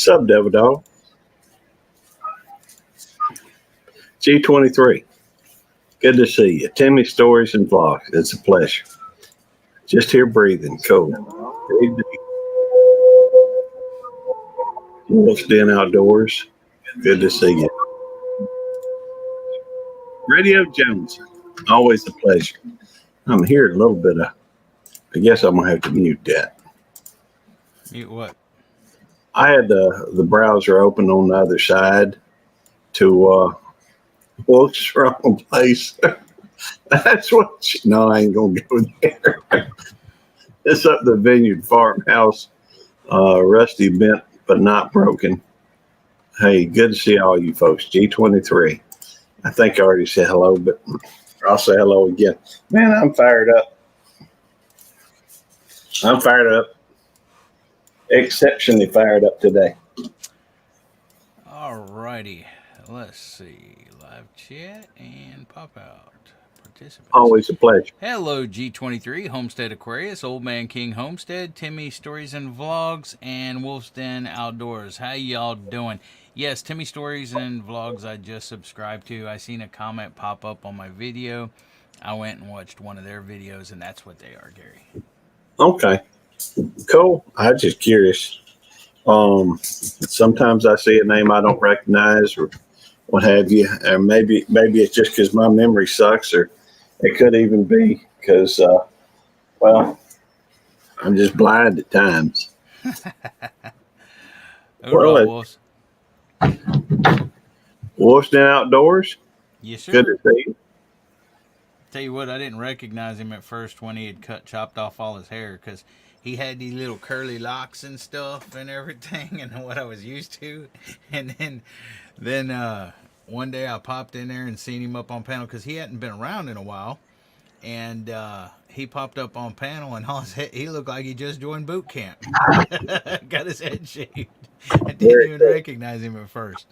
Sub Devil Dog. G23. Good to see you. Timmy Stories and Vlogs. It's a pleasure. Just here breathing. Cool. Wolf's Den Outdoors. Good to see you. Radio Jones. Always a pleasure. I'm here a little bit of. I guess I'm gonna have to mute that. Mute what? I had the browser open on the other side to Wolf's wrong place. That's what. No, I ain't gonna go there. It's up the Vineyard Farmhouse. Rusty, bent, but not broken. Hey, good to see all you folks. G23. I think I already said hello, but I'll say hello again. Man, I'm fired up. I'm fired up. Exceptionally fired up today. All righty. Let's see. Live chat and pop out. Participants. Always a pleasure. Hello, G23, Homestead Aquarius, Old Man King Homestead, Timmy Stories and Vlogs, and Wolf's Den Outdoors. How y'all doing? Yes, Timmy Stories and Vlogs I just subscribed to. I seen a comment pop up on my video. I went and watched one of their videos, and that's what they are, Gary. Okay. Cool. I'm just curious. Sometimes I see a name I don't recognize or what have you. Or maybe it's just because my memory sucks, or it could even be because, well, I'm just blind at times. Wolves. Wolf's Den Outdoors. Yes, sir. Good to see you. Tell you what, I didn't recognize him at first when he had chopped off all his hair because he had these little curly locks and stuff and everything, and what I was used to. And then one day I popped in there and seen him up on panel because he hadn't been around in a while, and he popped up on panel, and he looked like he just joined boot camp. Got his head shaved. I didn't even recognize him at first.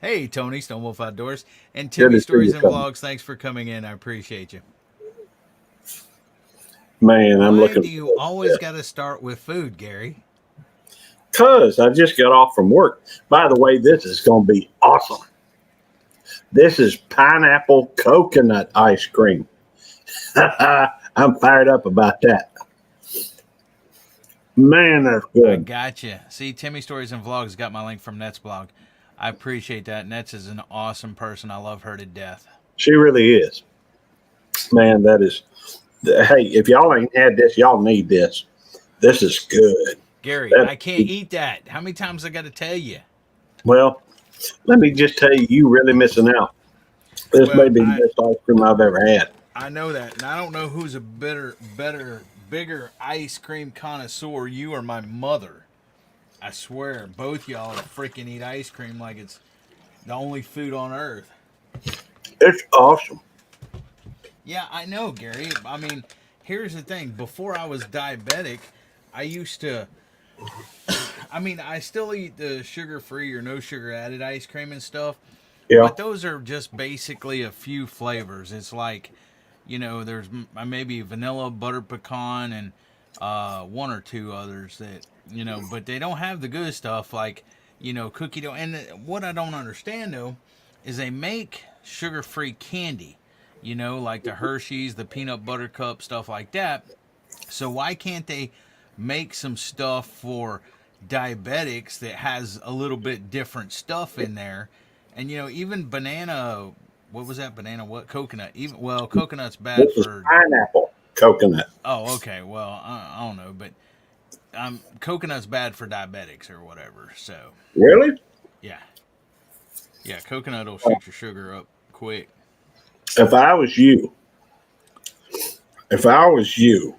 Hey, Tony, Stone Wolf Outdoors, and Timmy Stories and Vlogs. Thanks for coming in. I appreciate you. Man, I'm looking. Why do you always got to start with food, Gary? Because I just got off from work. By the way, this is going to be awesome. This is pineapple coconut ice cream. I'm fired up about that. Man, that's good. I gotcha. See, Timmy Stories and Vlogs got my link from Net's blog. I appreciate that. Nets is an awesome person. I love her to death. She really is. Man, that is. Hey, if y'all ain't had this, y'all need this. This is good. Gary, I can't eat that. How many times I got to tell you? Well, let me just tell you, you really missing out. This may be the best ice cream I've ever had. I know that, and I don't know who's a bigger ice cream connoisseur, you or my mother. I swear, both y'all freaking eat ice cream like it's the only food on earth. It's awesome. Yeah, I know, Gary. I mean, here's the thing. Before I was diabetic, I used to... I still eat the sugar-free or no sugar added ice cream and stuff. Yeah. But those are just basically a few flavors. It's like, there's maybe vanilla, butter pecan, and one or two others that, but they don't have the good stuff like, cookie dough. And what I don't understand, though, is they make sugar-free candy, like the Hershey's, the peanut butter cup, stuff like that. So why can't they make some stuff for diabetics that has a little bit different stuff in there? And, even banana, what was that? Banana what? Coconut. Coconut's bad for... pineapple coconut. Oh, okay. Well, I don't know, but coconut's bad for diabetics or whatever, so... Really? Yeah. Yeah, coconut will shoot your sugar up quick. If I was you,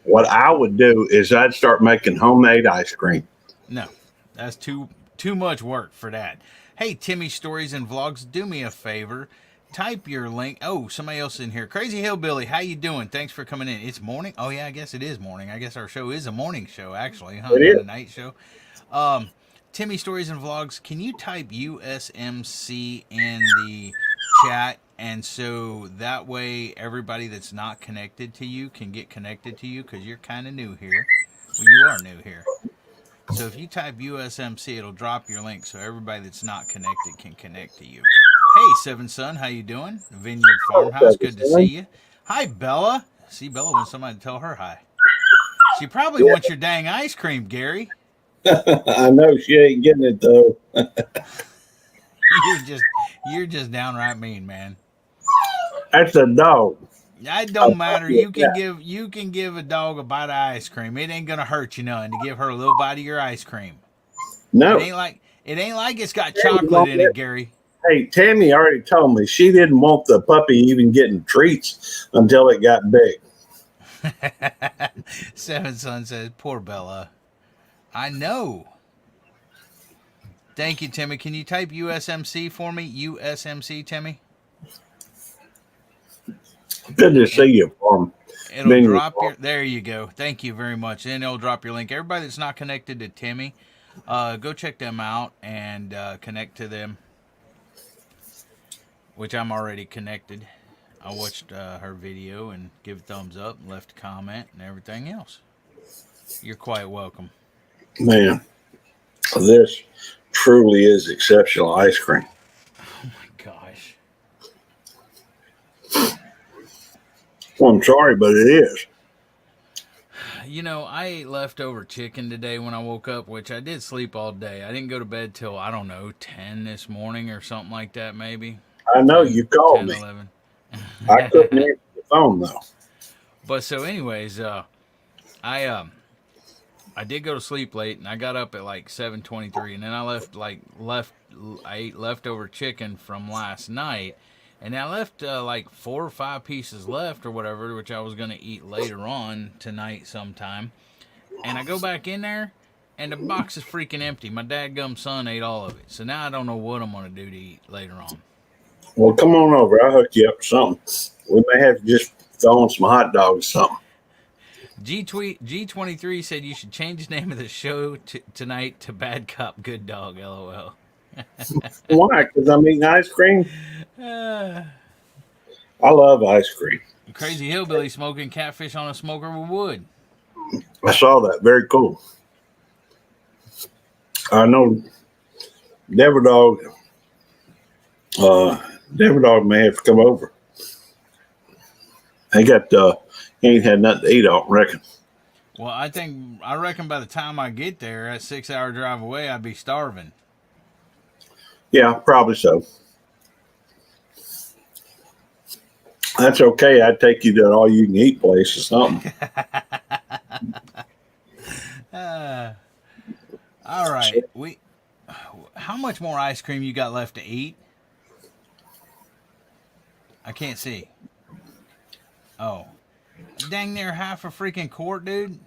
what I would do is I'd start making homemade ice cream. No, that's too much work for that. Hey, Timmy Stories and Vlogs, do me a favor. Type your link. Oh, somebody else in here. Crazy Hillbilly, how you doing? Thanks for coming in. It's morning? Oh, yeah, I guess it is morning. I guess our show is a morning show, actually. Huh? It is. A night show. Timmy Stories and Vlogs, can you type USMC in the chat? And so that way everybody that's not connected to you can get connected to you because you're kind of new here. Well, you are new here. So if you type USMC, it'll drop your link so everybody that's not connected can connect to you. Hey, Seven Son, how you doing? Vineyard Farmhouse, good to see you. Hi, Bella. See, Bella wants somebody to tell her hi. She probably wants your dang ice cream, Gary. I know she ain't getting it though. You're just downright mean, man. That's a dog. It don't matter. You can give a dog a bite of ice cream. It ain't gonna hurt you none to give her a little bite of your ice cream. No. It ain't like it's got chocolate in it, Gary. Hey, Tammy already told me she didn't want the puppy even getting treats until it got big. Seven Son says, "Poor Bella." I know. Thank you, Timmy. Can you type USMC for me? USMC, Timmy. Good to see you, Farm. It'll drop your. There you go. Thank you very much. And it'll drop your link. Everybody that's not connected to Timmy, go check them out and connect to them. Which I'm already connected. I watched her video and give a thumbs up, and left a comment, and everything else. You're quite welcome. Man, this truly is exceptional ice cream. Oh my gosh. Well, I'm sorry, but it is. You know, I ate leftover chicken today when I woke up, which I did sleep all day. I didn't go to bed till, I don't know, 10 this morning or something like that, maybe. I know 10, you called 10, me. 11. I couldn't answer the phone, though. But so anyways, I did go to sleep late, and I got up at like 7:23, and then I ate leftover chicken from last night, and I left like 4 or 5 pieces left or whatever, which I was gonna eat later on tonight sometime. And I go back in there, and the box is freaking empty. My dadgum son ate all of it, so now I don't know what I'm gonna do to eat later on. Well, come on over. I'll hook you up with something. We may have to just throw on some hot dogs or something. G23 said you should change the name of the show tonight to Bad Cop, Good Dog, LOL. Why? Because I'm eating ice cream? I love ice cream. Crazy hillbilly smoking catfish on a smoker with wood. I saw that. Very cool. I know Devil Dog may have to come over. He ain't had nothing to eat, I don't reckon. Well, I reckon by the time I get there, that 6-hour drive away, I'd be starving. Yeah, probably so. That's okay. I'd take you to an all-you-can-eat place or something. All right. How much more ice cream you got left to eat? I can't see. Oh. Dang near half a freaking quart, dude.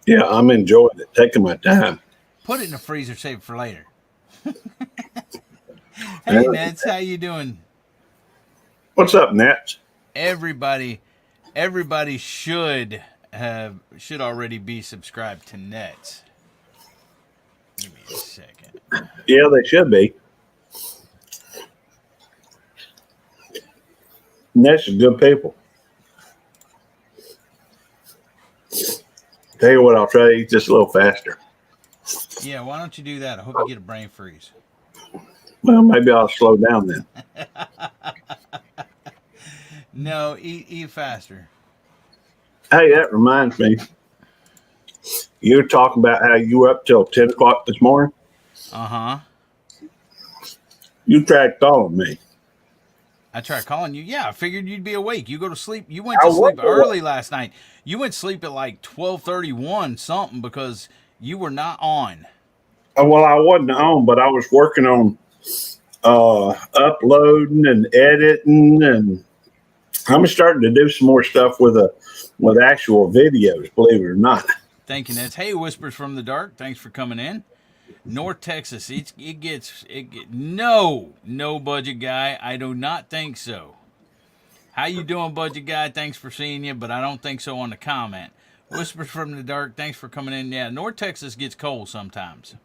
Yeah, I'm enjoying it. Taking my time. Put it in the freezer, save it for later. Hey, Nets, how you doing? What's up, Nets? Everybody should already be subscribed to Nets. Give me a second. Yeah, they should be. Nets is good people. Tell you what, I'll try to eat this a little faster. Yeah, why don't you do that? I hope you get a brain freeze. Well, maybe I'll slow down then. No, eat faster. Hey, that reminds me. You were talking about how you were up till 10 o'clock this morning? Uh-huh. You tried calling me. I tried calling you. Yeah, I figured you'd be awake. You go to sleep. You went to sleep early last night. You went to sleep at like 12:31 something because you were not on. Well, I wasn't on, but I was working on uploading and editing, and I'm starting to do some more stuff with actual videos, believe it or not. Thank you, Nets. Hey, Whispers from the Dark. Thanks for coming in. North Texas, no budget guy. I do not think so. How you doing, budget guy? Thanks for seeing you, but I don't think so on the comment. Whispers from the Dark, thanks for coming in. Yeah, North Texas gets cold sometimes.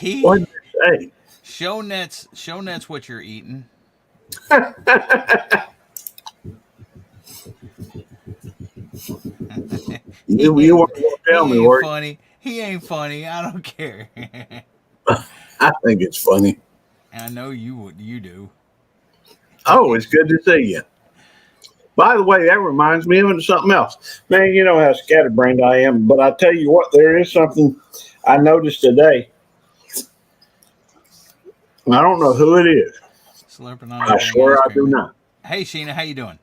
What did you say? Show Nets what you're eating. You weren't going to tell he me, ain't were you? funny. He ain't funny. I don't care. I think it's funny. I know you would. You do. Oh, it's good to see you. By the way, that reminds me of something else. Man, you know how scatterbrained I am, but I tell you what, there is something I noticed today. I don't know who it is. Slurping on I a dang swear ice I do cream. not. Hey, Sheena, how you doing?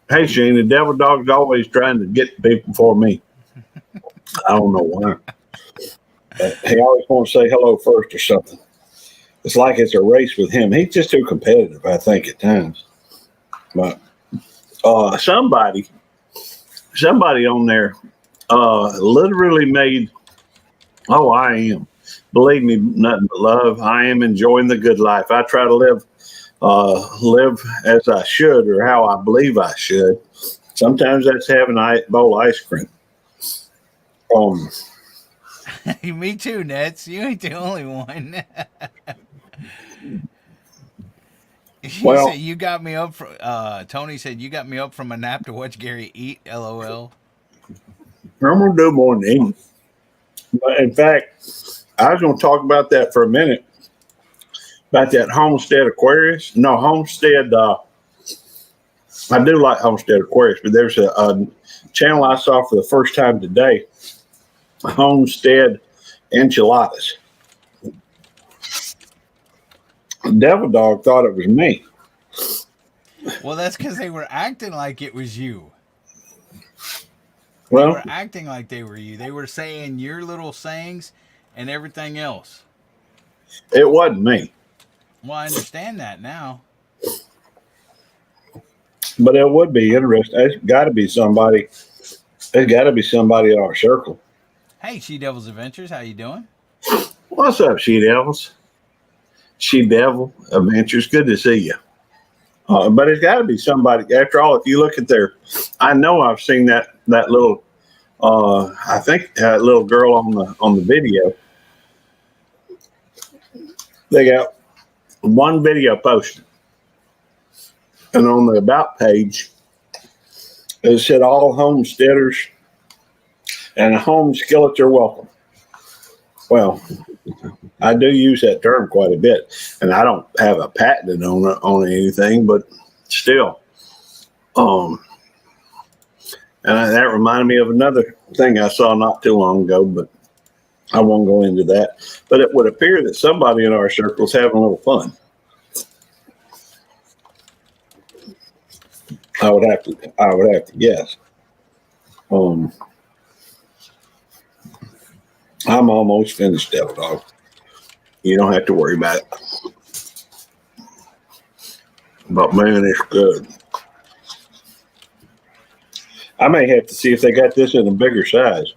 Hey, Shane, the devil dog's always trying to get people for me. I don't know why. But he always wants to say hello first or something. It's like it's a race with him. He's just too competitive, I think, at times. But somebody on there literally made, oh, I am. Believe me, nothing but love. I am enjoying the good life. I try to live as I should or how I believe I should. Sometimes that's having a bowl of ice cream. Um, Me too, Nets. You ain't the only one. He said well, you got me up. Tony said you got me up from a nap to watch Gary eat. LOL. I'm gonna do more than eating. But in fact, I was gonna talk about that for a minute. About that Homestead Aquarius. No, Homestead. I do like Homestead Aquarius, but there's a channel I saw for the first time today. Homestead Enchiladas. Devil Dog thought it was me. Well, that's because they were acting like it was you. They Well, were acting like they were you. They were saying your little sayings and everything else. it wasn't me, Well, I understand that now. but it would be interesting. It's got to be somebody. There's got to be somebody in our circle. Hey, She Devil's Adventures, how you doing? What's up, She Devils? She Devil Adventures. Good to see you. But it's got to be somebody. After all, if you look at their, I know I've seen that little. I think that little girl on the video. They got one video posted, and on the about page, it said all homesteaders and home skillets are welcome. Well, I do use that term quite a bit, and I don't have a patent on anything, but still. Um, and that reminded me of another thing I saw not too long ago, but I won't go into that. But it would appear that somebody in our circle is having a little fun. I would have to guess. Um, I'm almost finished, Devil Dog. You don't have to worry about it. But man, it's good. I may have to see if they got this in a bigger size.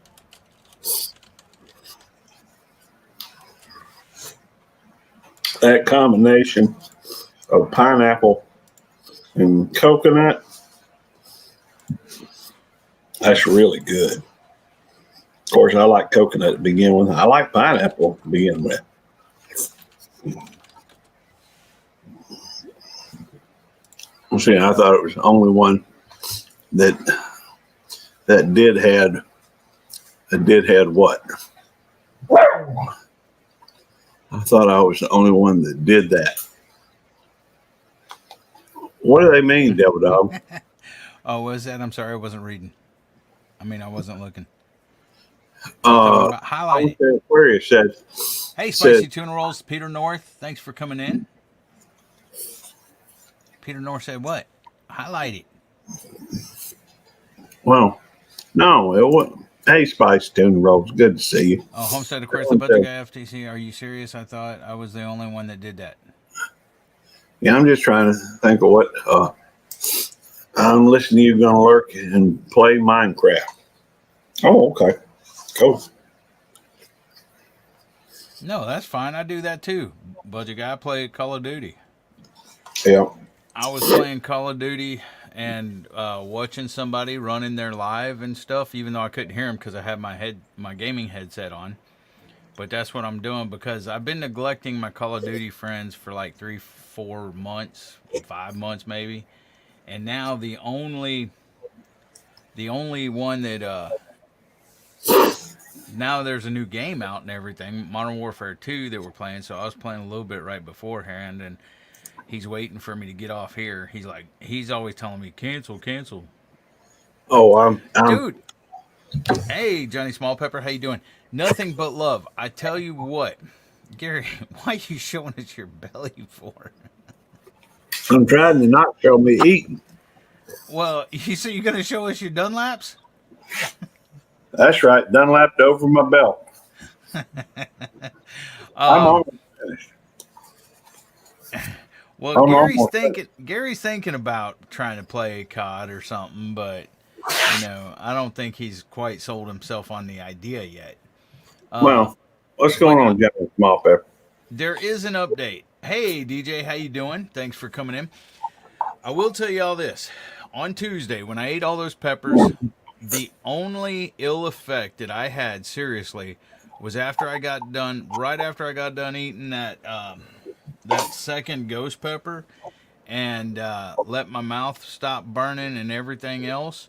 That combination of pineapple and coconut, that's really good. Of course, I like coconut to begin with. I like pineapple to begin with. Well, see, I thought it was the only one that that did had what? I thought I was the only one that did that. What do they mean, Devil Dog? Oh, was that? I'm sorry, I wasn't reading. I mean, I wasn't looking. They're talking Uh, about highlight it. Homestead Aquarius Hey, said, Spicy Tuna Rolls, Peter North, thanks for coming in. Peter North said what? Highlight it. well, no, it wasn't. Hey, Spice Tune Rolls, good to see you. Oh, Homestead Aquarius, the budget guy FTC. Are you serious? I thought I was the only one that did that. Yeah, I'm just trying to think of what. I'm listening to you going to lurk and play Minecraft. Oh, okay, cool. No, that's fine. I do that too. Budget guy, I play Call of Duty. Yeah, I was playing Call of Duty and watching somebody running their live and stuff, even though I couldn't hear them because I had my gaming headset on. But that's what I'm doing because I've been neglecting my Call of Duty friends for like 3, 4 months, 5 months maybe, and now the only The only one that now there's a new game out and everything, Modern Warfare 2 that we're playing. So I was playing a little bit right beforehand, and he's waiting for me to get off here. He's always telling me cancel, cancel. Oh, I'm Dude, hey Johnny Small Pepper, how you doing? Nothing but love. I tell you what, Gary, why are you showing us your belly for? I'm trying to not show me eating. Well, so you're gonna show us your Dunlaps? That's right. Dunlapped over my belt. I'm Um, almost finished. well, I'm almost finished. Gary's thinking about trying to play COD or something, but I don't think he's quite sold himself on the idea yet. Well, what's going on, Johnny Small Pepper? There is an update. Hey DJ, how you doing? Thanks for coming in. I will tell you all this. On Tuesday, when I ate all those peppers, the only ill effect that I had, seriously, was right after I got done eating that second ghost pepper and let my mouth stop burning and everything else.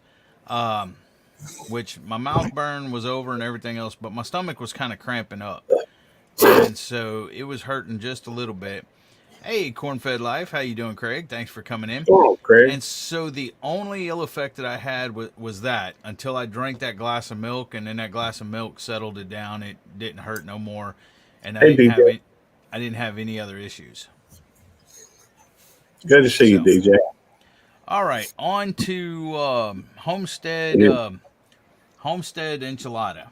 Which my mouth burn was over and everything else, but my stomach was kind of cramping up. And so it was hurting just a little bit. Hey, Cornfed Life, how you doing, Craig? Thanks for coming in. Oh, Craig. And so the only ill effect that I had was that until I drank that glass of milk, and then that glass of milk settled it down. It didn't hurt no more, and I didn't have any other issues. Good to see you, DJ. All right, on to Homestead enchilada.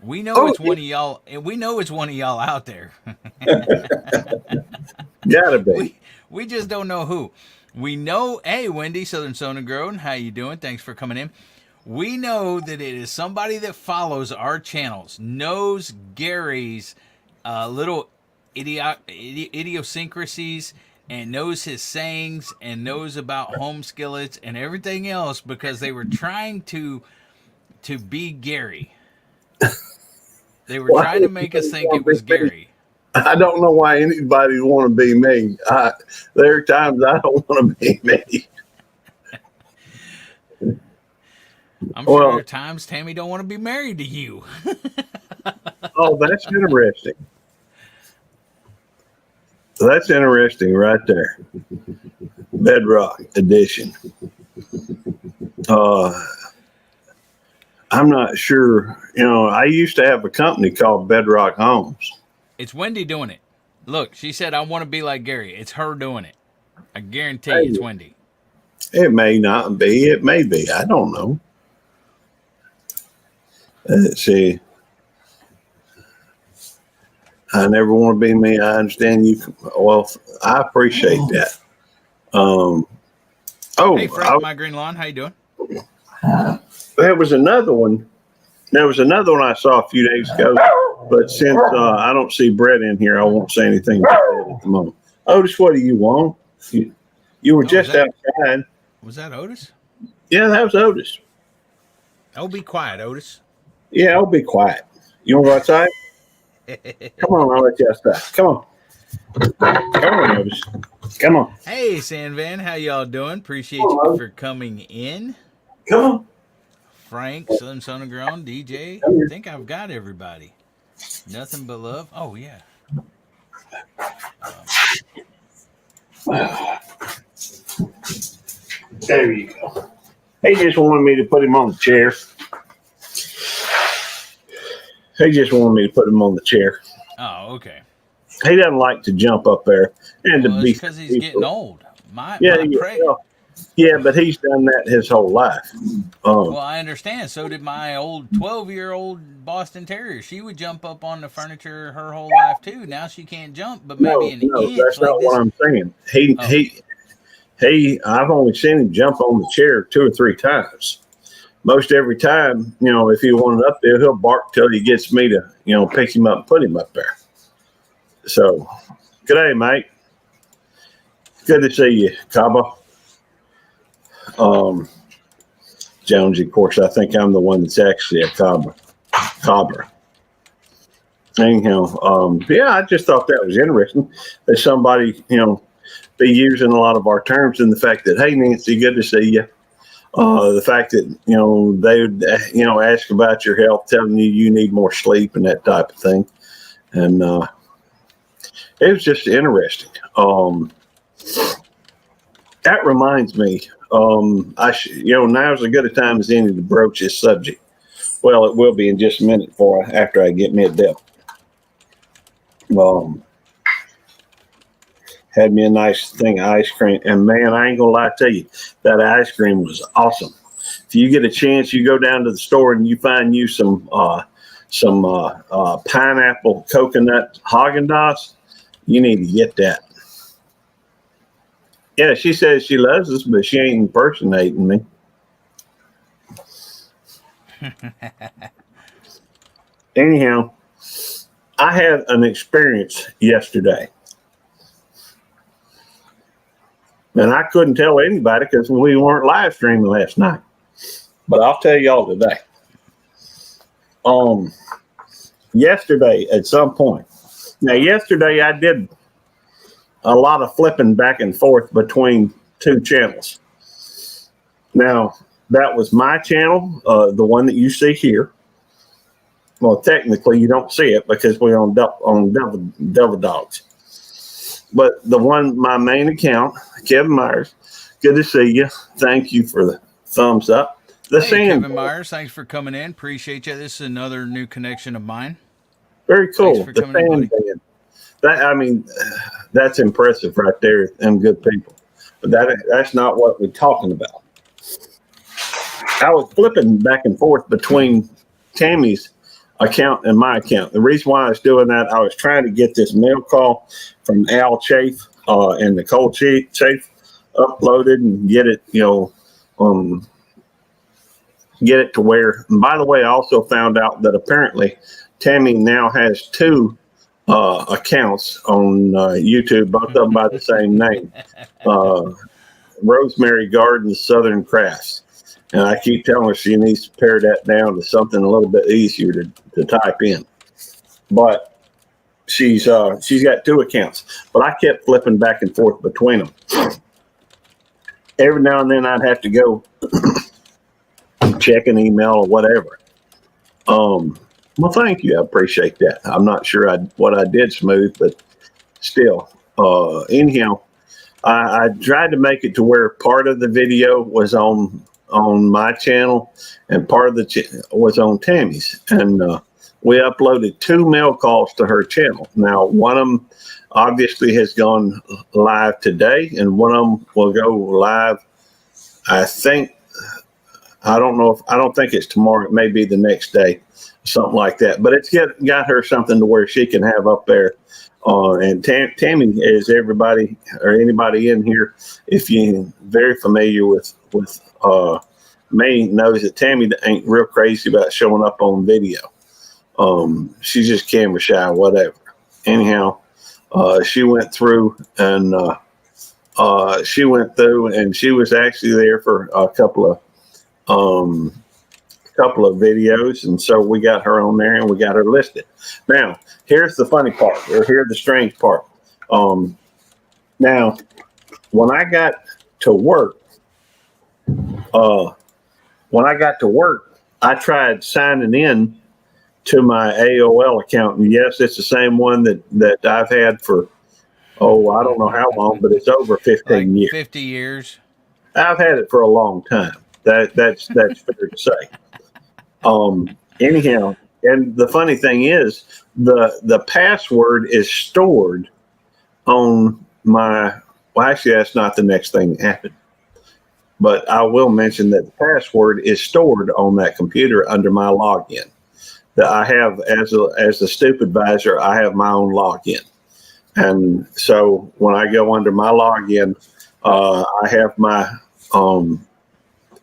We know it's one of y'all, and we know it's one of y'all out there. Gotta be. We just don't know who. We know, hey, Wendy, Southern Sona Grown, how you doing? Thanks for coming in. We know that it is somebody that follows our channels, knows Gary's little idiosyncrasies, and knows his sayings, and knows about home skillets and everything else, because they were trying to be Gary. They were trying to make us think it was Gary. I don't know why anybody would want to be me. There are times I don't want to be me. I'm sure there are times Tammy don't want to be married to you. Oh, that's interesting. That's interesting right there. Bedrock edition. I'm not sure. I used to have a company called Bedrock Homes. It's Wendy doing it. Look, she said, I want to be like Gary. It's her doing it. I guarantee it's Wendy. It may not be. It may be. I don't know. Let's see. I never want to be me. I understand you. Well, I appreciate that. Hey, Frank, My Green Lawn. How you doing? There was another one. There was another one I saw a few days ago. But since I don't see Brett in here, I won't say anything about it at the moment. Otis, what do you want? You were just outside. Was that Otis? Yeah, that was Otis. Oh, be quiet, Otis. Yeah, I'll be quiet. You want to go outside? Come on, I'll let you outside. Come on. Come on, Otis. Come on. Hey, Sandvan, how y'all doing? Appreciate you for coming in. Come on. Frank, Southern Son of Grown, DJ. I think I've got everybody. Nothing but love. Oh, yeah. There you go. He just wanted me to put him on the chair. He just wanted me to put him on the chair. Oh, okay. He doesn't like to jump up there and to be because he's getting old. Yeah, but he's done that his whole life. Well, I understand. So did my old 12-year-old Boston Terrier. She would jump up on the furniture her whole life too. Now she can't jump, but maybe an inch. That's not what I'm saying. I've only seen him jump on the chair 2 or 3 times. Most every time, if he wanted up there, he'll bark till he gets me to, pick him up and put him up there. So, good day, mate. Good to see you, Cabo. Jonesy, of course, I think I'm the one that's actually a cobbler. Anyhow, I just thought that was interesting that somebody, be using a lot of our terms and the fact that, hey, Nancy, good to see you. The fact that, they would, ask about your health, telling you need more sleep and that type of thing. And it was just interesting. That reminds me, now's as good a time as any to broach this subject. Well, it will be in just a minute after I get mid-dealt. Had me a nice thing of ice cream, and man, I ain't gonna lie to you, that ice cream was awesome. If you get a chance, you go down to the store and you find you some pineapple coconut Haagen-Dazs. You need to get that. Yeah, she says she loves us, but she ain't impersonating me. Anyhow, I had an experience yesterday. And I couldn't tell anybody because we weren't live streaming last night. But I'll tell y'all today. Yesterday at some point. Now, yesterday I did a lot of flipping back and forth between two channels. Now, that was my channel, the one that you see here. Well, technically, you don't see it because we're on Devil Dogs. But the one, my main account, Kevin Myers, good to see you. Thank you for the thumbs up. Kevin Myers, thanks for coming in. Appreciate you. This is another new connection of mine. Very cool. Thanks for coming in, buddy. That's impressive right there. Them good people. But that's not what we're talking about. I was flipping back and forth between Tammy's account and my account. The reason why I was doing that, I was trying to get this mail call from Al Chafe and Nicole Chafe uploaded and get it, get it to where. And by the way, I also found out that apparently Tammy now has two accounts on YouTube, both of them by the same name, Rosemary Gardens Southern Crafts. And I keep telling her she needs to pare that down to something a little bit easier to type in. But she's got two accounts. But I kept flipping back and forth between them. Every now and then I'd have to go check an email or whatever. Well, thank you. I appreciate that. I'm not sure what I did smooth, but still. Anyhow, I tried to make it to where part of the video was on my channel and part of the was on Tammy's, and we uploaded two mail calls to her channel. Now, one of them obviously has gone live today, and one of them will go live, I don't think it's tomorrow. It may be the next day, something like that, but it's got her something to where she can have up there. And Tammy, is everybody or anybody in here, if you're very familiar with me, knows that Tammy ain't real crazy about showing up on video. She's just camera shy, whatever. Anyhow, she went through and she was actually there for a couple of videos, and so we got her on there and we got her listed. Now, here's the funny part, or here's the strange part. Now, when I got to work, I tried signing in to my AOL account, and yes, it's the same one that I've had for I don't know how long, but it's over 15 years. 50 years. I've had it for a long time. That's fair to say. Anyhow, and the funny thing is, the password is stored on my. Well, actually, that's not the next thing that happened. But I will mention that the password is stored on that computer under my login. That I have as the stupid advisor, I have my own login, and so when I go under my login, I have my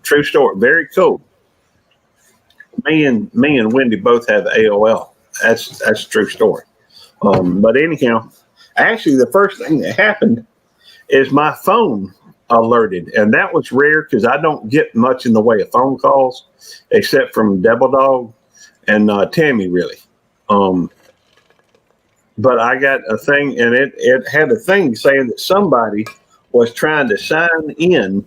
true story. Very cool. Me and Wendy both have AOL. That's a true story. But anyhow, actually, the first thing that happened is my phone alerted, and that was rare because I don't get much in the way of phone calls except from Devil Dog and Tammy, really. But I got a thing, and it had a thing saying that somebody was trying to sign in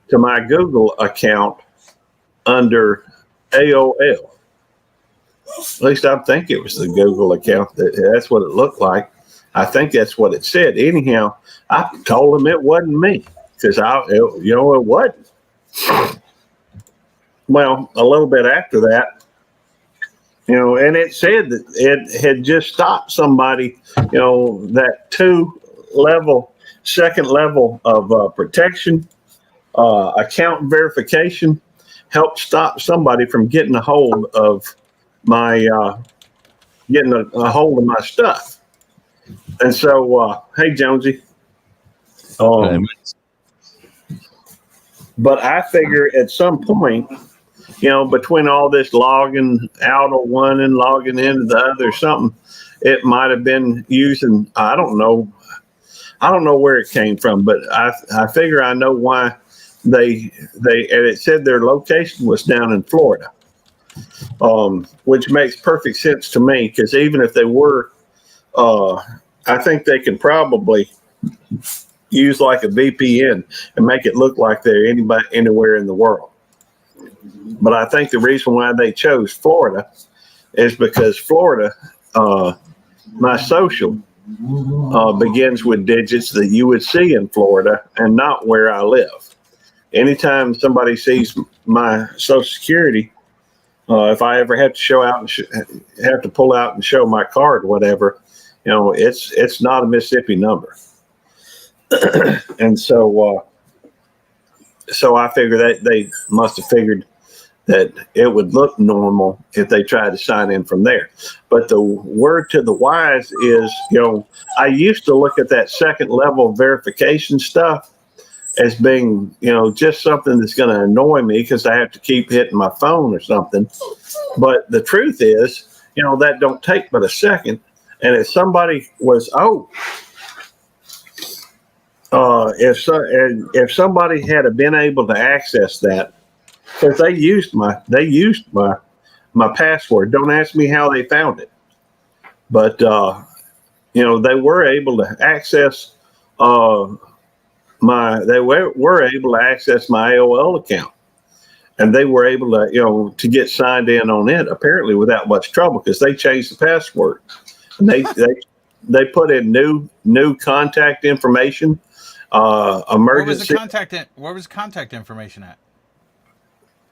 to my Google account under AOL. At least I think it was the Google account. That's what it looked like. I think that's what it said. Anyhow, I told them it wasn't me because it wasn't. Well, a little bit after that, and it said that it had just stopped somebody, that second level of protection, account verification, helped stop somebody from getting a hold of my stuff. And so, hey, Jonesy. But I figure at some point, between all this logging out of one and logging into the other, something, it might have been using, I don't know where it came from, but I figure I know why and it said their location was down in Florida, which makes perfect sense to me, because even if they were, I think they can probably use like a VPN and make it look like they're anywhere in the world. But I think the reason why they chose Florida is because Florida, my social begins with digits that you would see in Florida and not where I live. Anytime somebody sees my Social Security, if I ever have to have to pull out and show my card, whatever, it's not a Mississippi number. And so I figure that they must have figured that it would look normal if they tried to sign in from there. But the word to the wise is, I used to look at that second level verification stuff as being, just something that's going to annoy me because I have to keep hitting my phone or something. But the truth is, that don't take but a second. And if somebody was, if somebody had been able to access that, because they used my password. Don't ask me how they found it, but they were able to access my AOL account, and they were able to to get signed in on it apparently without much trouble, because they changed the password and they put in new contact information. Emergency. Where was the contact information at?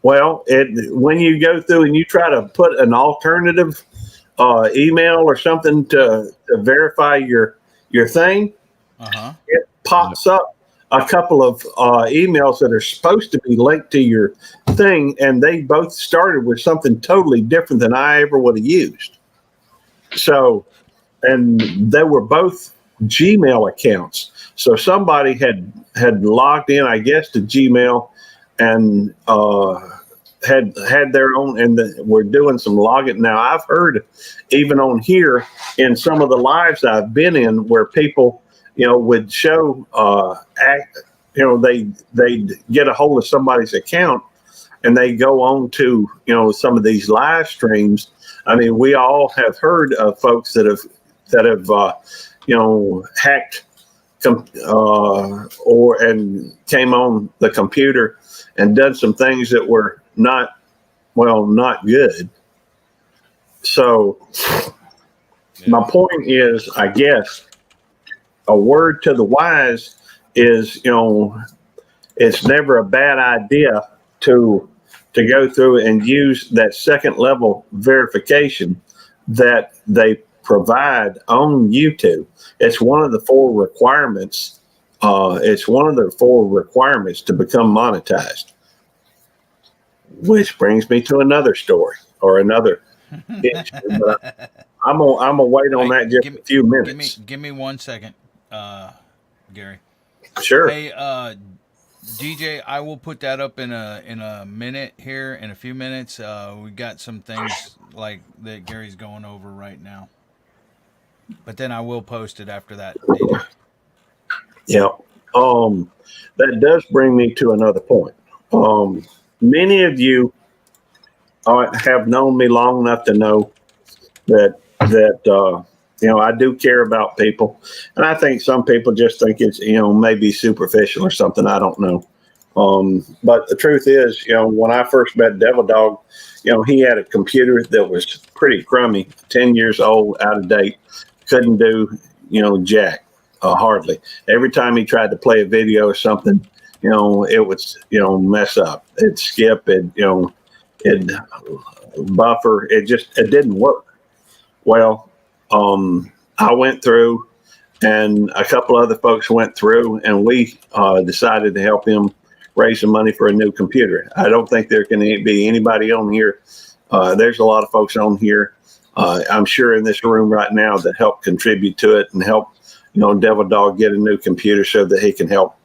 Well, when you go through and you try to put an alternative email or something to verify your thing, it pops up a couple of emails that are supposed to be linked to your thing, and they both started with something totally different than I ever would have used. So, and they were both Gmail accounts. So somebody had logged in, I guess, to Gmail and had their own, and we're doing some logging. Now, I've heard even on here in some of the lives I've been in where people, would show, they get a hold of somebody's account and they go on to, some of these live streams. I mean, we all have heard of folks that have hacked and came on the computer and done some things that were not good. So my point is, I guess, a word to the wise is, it's never a bad idea to go through and use that second level verification that they provide on YouTube. It's one of the 4 requirements. It's one of the 4 requirements to become monetized. Which brings me to another story or another issue. But I'm gonna wait on that just a few minutes. Give me 1 second, Gary. Sure. Hey, DJ, I will put that up in a minute here. In a few minutes, we got some things like that Gary's going over right now. But then I will post it after that, DJ. Yeah. That does bring me to another point. Many of you have known me long enough to know that I do care about people, and I think some people just think it's maybe superficial or something. I don't know, But the truth is, when I first met Devil Dog, he had a computer that was pretty crummy, 10 years old, out of date, couldn't do, jack, hardly. Every time he tried to play a video or something, it would, mess up. It'd skip, it'd buffer. It didn't work. Well, I went through, and a couple other folks went through, and we decided to help him raise some money for a new computer. I don't think there can be anybody on here. There's a lot of folks on here, I'm sure in this room right now, that help contribute to it and help, Devil Dog get a new computer so that he can help,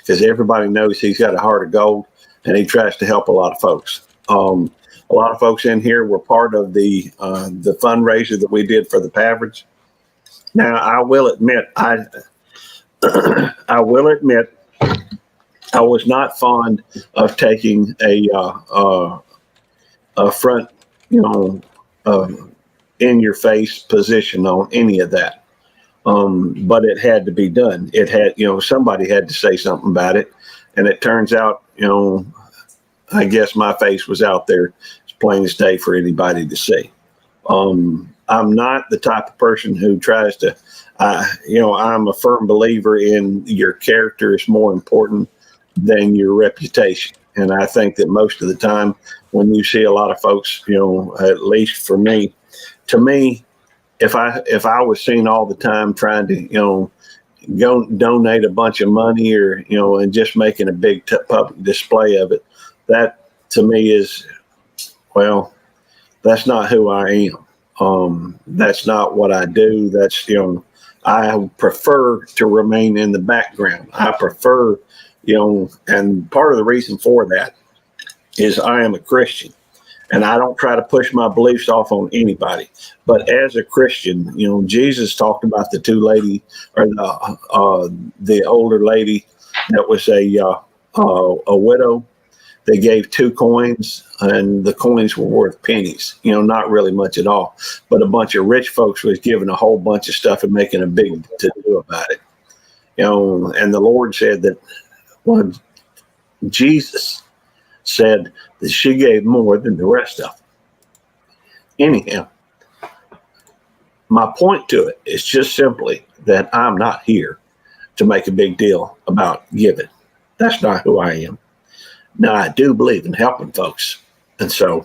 because everybody knows he's got a heart of gold and he tries to help a lot of folks. A lot of folks in here were part of the fundraiser that we did for the Pavards. Now, I will admit, I will admit, I was not fond of taking a front, in your face position on any of that. But it had to be done. It had, somebody had to say something about it. And it turns out, I guess my face was out there as plain as day for anybody to see. I'm not the type of person who tries to, I'm a firm believer in your character is more important than your reputation. And I think that most of the time when you see a lot of folks, at least for me, to me, if I was seen all the time trying to, go donate a bunch of money or, and just making a big public display of it, that to me is, well, that's not who I am. That's not what I do. That's, I prefer to remain in the background. I prefer, and part of the reason for that is I am a Christian and I don't try to push my beliefs off on anybody. But as a Christian, Jesus talked about the two lady or the older lady that was a widow. They gave 2 coins, and the coins were worth pennies, not really much at all. But a bunch of rich folks was giving a whole bunch of stuff and making a big to-do about it. And the Lord said that, well, Jesus said that she gave more than the rest of them. Anyhow, my point to it is just simply that I'm not here to make a big deal about giving. That's not who I am. Now, I do believe in helping folks. And so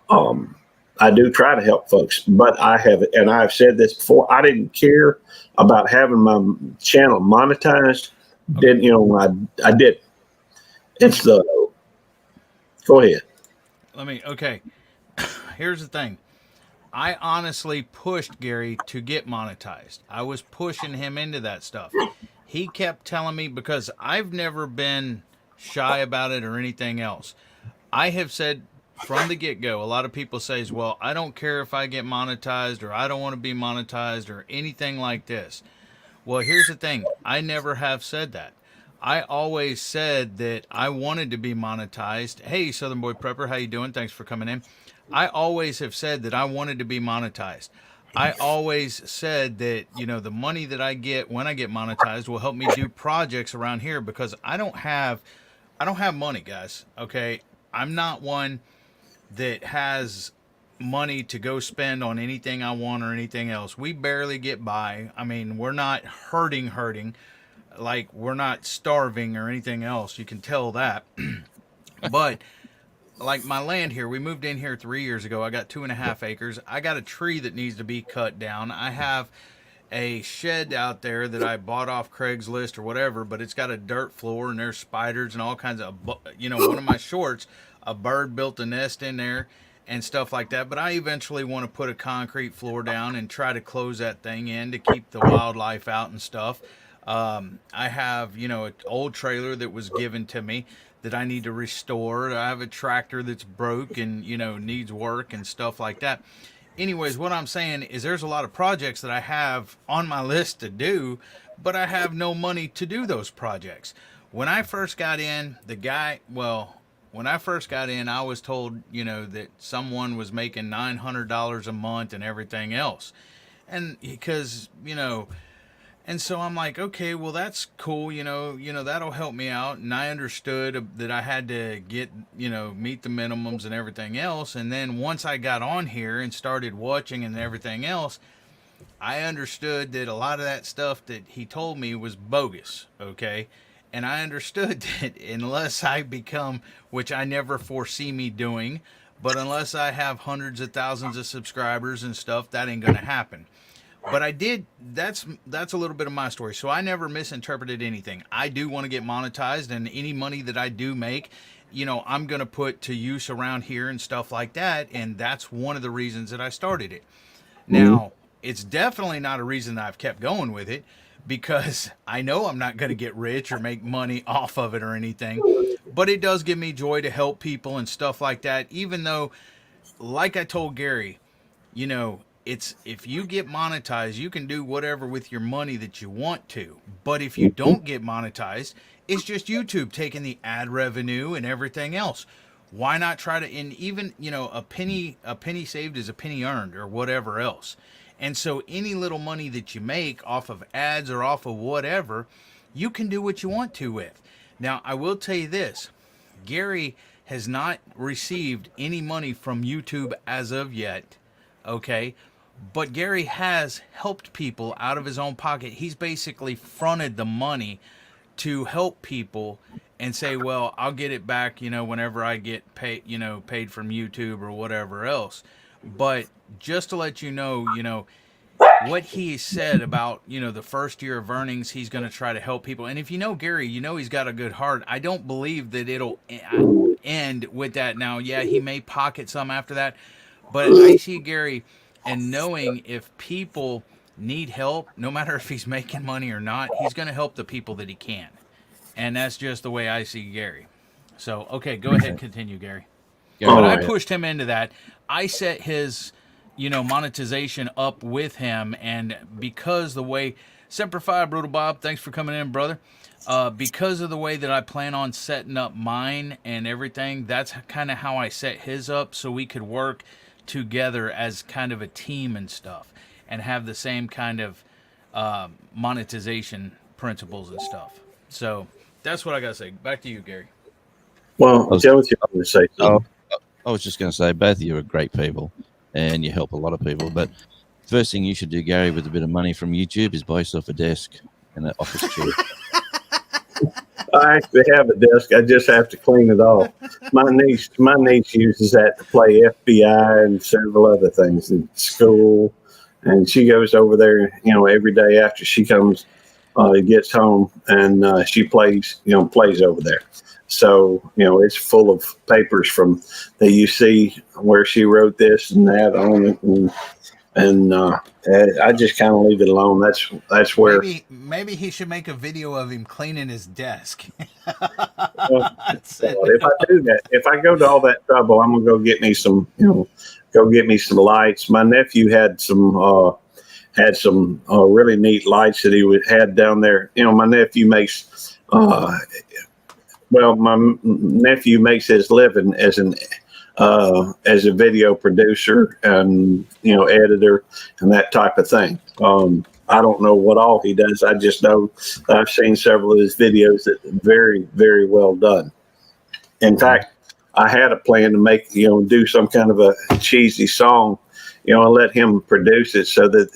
I do try to help folks. But I've said this before, I didn't care about having my channel monetized. I did. It's go ahead. Okay. Here's the thing. I honestly pushed Gary to get monetized. I was pushing him into that stuff. He kept telling me, because I've never been shy about it or anything else. I have said from the get-go, a lot of people say, well, I don't care if I get monetized or I don't want to be monetized or anything like this. Well, here's the thing. I never have said that. I always said that I wanted to be monetized. Hey, Southern Boy Prepper, how you doing? Thanks for coming in. I always have said that I wanted to be monetized. I always said that, the money that I get when I get monetized will help me do projects around here, because I don't have money, guys. Okay. I'm not one that has money to go spend on anything I want or anything else. We barely get by. I mean, we're not hurting. Like, we're not starving or anything else. You can tell that. But like my land here, we moved in here 3 years ago. I got 2.5 acres. I got a tree that needs to be cut down. I have a shed out there that I bought off Craigslist or whatever, but it's got a dirt floor and there's spiders and all kinds of, one of my shorts, a bird built a nest in there and stuff like that. But I eventually want to put a concrete floor down and try to close that thing in to keep the wildlife out and stuff. I have, an old trailer that was given to me that I need to restore. I have a tractor that's broke and, needs work and stuff like that. Anyways, what I'm saying is there's a lot of projects that I have on my list to do, but I have no money to do those projects. When I first got in, I was told, that someone was making $900 a month and everything else. And because, And so I'm like, okay, well that's cool, that'll help me out. And I understood that I had to get, meet the minimums and everything else. And then once I got on here and started watching and everything else, I understood that a lot of that stuff that he told me was bogus, okay? And I understood that unless I become, which I never foresee me doing, but unless I have hundreds of thousands of subscribers and stuff, that ain't gonna happen. But I did. That's a little bit of my story. So I never misinterpreted anything. I do want to get monetized, and any money that I do make, I'm gonna put to use around here and stuff like that. And that's one of the reasons that I started it. Mhm. Now, it's definitely not a reason that I've kept going with it because I know I'm not going to get rich or make money off of it or anything. But it does give me joy to help people and stuff like that. Even though, like I told Gary, it's if you get monetized, you can do whatever with your money that you want to. But if you Mhm. don't get monetized, it's just YouTube taking the ad revenue and everything else. Why not try to, and even, a penny saved is a penny earned or whatever else. And so any little money that you make off of ads or off of whatever, you can do what you want to with. Now, I will tell you this. Gary has not received any money from YouTube as of yet, okay? But Gary has helped people out of his own pocket. He's basically fronted the money to help people and say, well, I'll get it back, whenever I get paid, paid from YouTube or whatever else. But just to let what he said about, the first year of earnings, he's going to try to help people. And if you know Gary, he's got a good heart. I don't believe that it'll end with that. Now, yeah, he may pocket some after that, but I see Gary and knowing if people need help, no matter if he's making money or not, he's going to help the people that he can. And that's just the way I see Gary. So, okay, go ahead, continue, Gary. Gary, But All I right. pushed him into that. I set his, monetization up with him, and because the way Semper Brutal Bob, thanks for coming in, brother. Because of the way that I plan on setting up mine and everything, that's kind of how I set his up so we could work together as kind of a team and stuff, and have the same kind of monetization principles and stuff. So that's what I gotta say. Back to you, Gary. Well, I was, Timothy, I'm going to say oh, something. I was just going to say, both of you are great people, and you help a lot of people. But first thing you should do, Gary, with a bit of money from YouTube, is buy yourself a desk and an office chair. I actually have a desk. I just have to clean it off. My niece uses that to play FBI and several other things in school, and she goes over there, every day after she comes, gets home, and she plays over there. So it's full of papers from that you see where she wrote this and that on it, and I just kind of leave it alone. That's where. Maybe he should make a video of him cleaning his desk. Well, Send if it I up. do that, if I go to all that trouble, I'm gonna go get me some, go get me some lights. My nephew had some really neat lights that had down there. My nephew makes, nephew makes his living as a video producer and editor and that type of thing. I don't know what all he does. I just know I've seen several of his videos that are very, very well done. In fact, I had a plan to make, do some kind of a cheesy song, and let him produce it so that,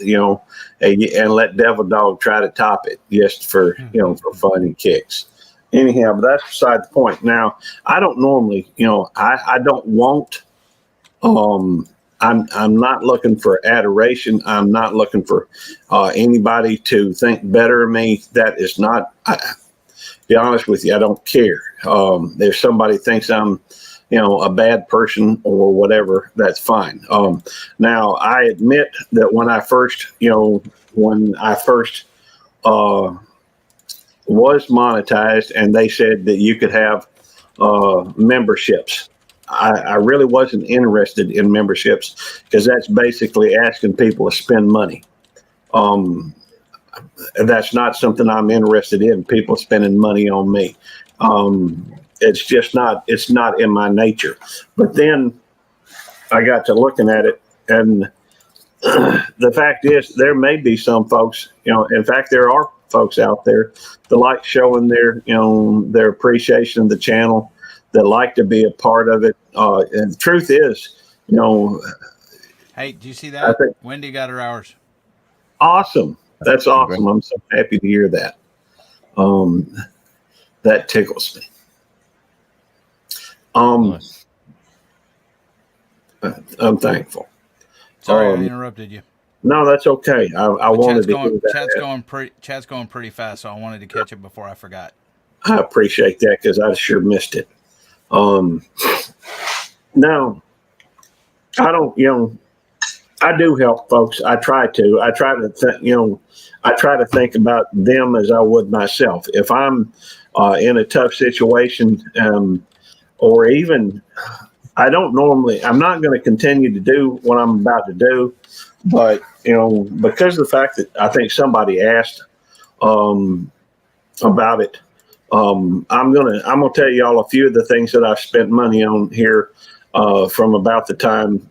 and let Devil Dog try to top it just for, for fun and kicks. Anyhow, but that's beside the point. Now, I don't normally, I don't want, I'm not looking for adoration. I'm not looking for anybody to think better of me. That is not. Be honest with you, I don't care. If somebody thinks I'm, a bad person or whatever, that's fine. Now, I admit that when I first was monetized, and they said that you could have memberships. I really wasn't interested in memberships because that's basically asking people to spend money. Um, that's not something I'm interested in. People spending money on me. It's just not. It's not in my nature. But then I got to looking at it, and the fact is, there may be some folks, in fact, there are folks out there that like showing their appreciation of the channel, that like to be a part of it. And the truth is, Hey, do you see I that? think Wendy got her hours. awesome. That's awesome. I'm so happy to hear that. That tickles me. Nice. I'm thankful. Sorry, I interrupted you. No, that's okay. I wanted to hear that. Chat's going pretty fast, so I wanted to catch it before I forgot. I appreciate that because I sure missed it. Now, I don't, I do help folks. I try to. I try to think about them as I would myself. If I'm in a tough situation, or even I'm not going to continue to do what I'm about to do, but because of the fact that I think somebody asked about it, I'm gonna tell you all a few of the things that I've spent money on here from about the time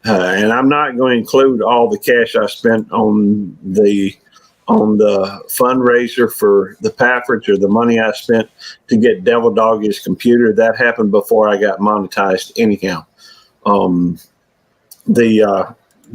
and I'm not going to include all the cash I spent on the fundraiser for the Paffords, or the money I spent to get Devil Dog his computer. That happened before I got monetized anyhow. The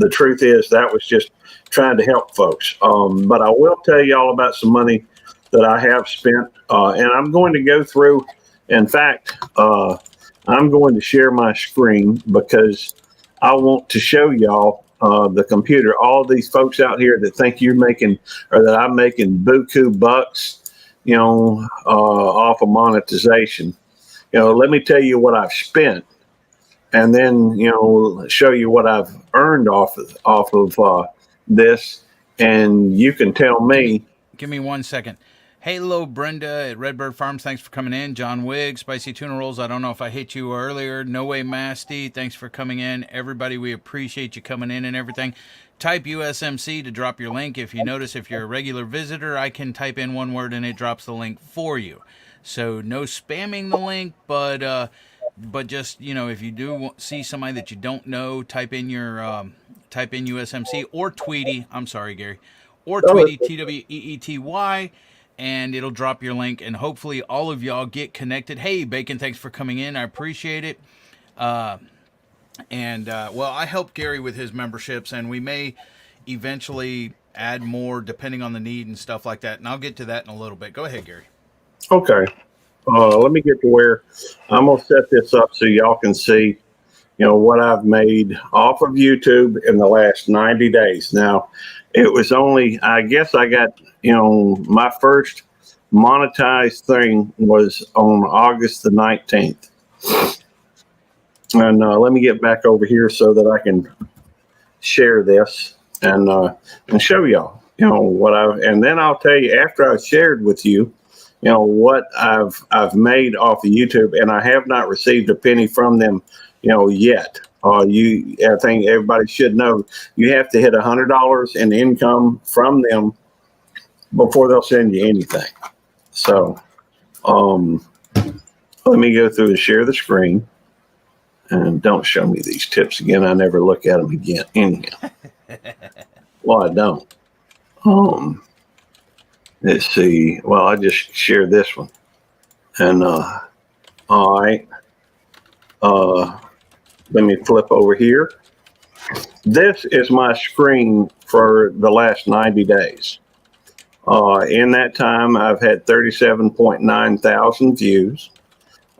truth is that was just trying to help folks. But I will tell you all about some money that I have spent, and I'm going to go through. In fact, I'm going to share my screen because I want to show y'all the computer. All these folks out here that think you're making, or that I'm making buku bucks, off of monetization. Let me tell you what I've spent, and then show you what I've earned off of this, and you can tell me. Give me 1 second. Hello, Brenda at Redbird Farms. Thanks for coming in. John Wigg, Spicy Tuna Rolls. I don't know if I hit you earlier. No Way Masty. Thanks for coming in. Everybody, we appreciate you coming in and everything. Type USMC to drop your link. If you notice, if you're a regular visitor, I can type in one word and it drops the link for you. So no spamming the link, but just, if you do see somebody that you don't know, type in USMC or Tweety. I'm sorry, Gary. Or Tweety, TWEETY. And it'll drop your link, and hopefully all of y'all get connected. Hey, Bacon, thanks for coming in. I appreciate it. Well, I help Gary with his memberships, and we may eventually add more depending on the need and stuff like that. And I'll get to that in a little bit. Go ahead, Gary. Okay. Let me get to where I'm going to set this up so y'all can see, what I've made off of YouTube in the last 90 days. Now, it was only, I guess I got, my first monetized thing was on August the 19th. And let me get back over here so that I can share this and show y'all, and then I'll tell you after I've shared with you, what I've made off of YouTube, and I have not received a penny from them, yet. I think everybody should know you have to hit $100 in income from them before they'll send you anything. So, let me go through and share the screen, and don't show me these tips again. I never look at them again. Anyhow, well, I don't. Let's see. Well, I just share this one, and all right. Let me flip over here. This is my screen for the last 90 days. In that time, I've had 37.9 thousand views.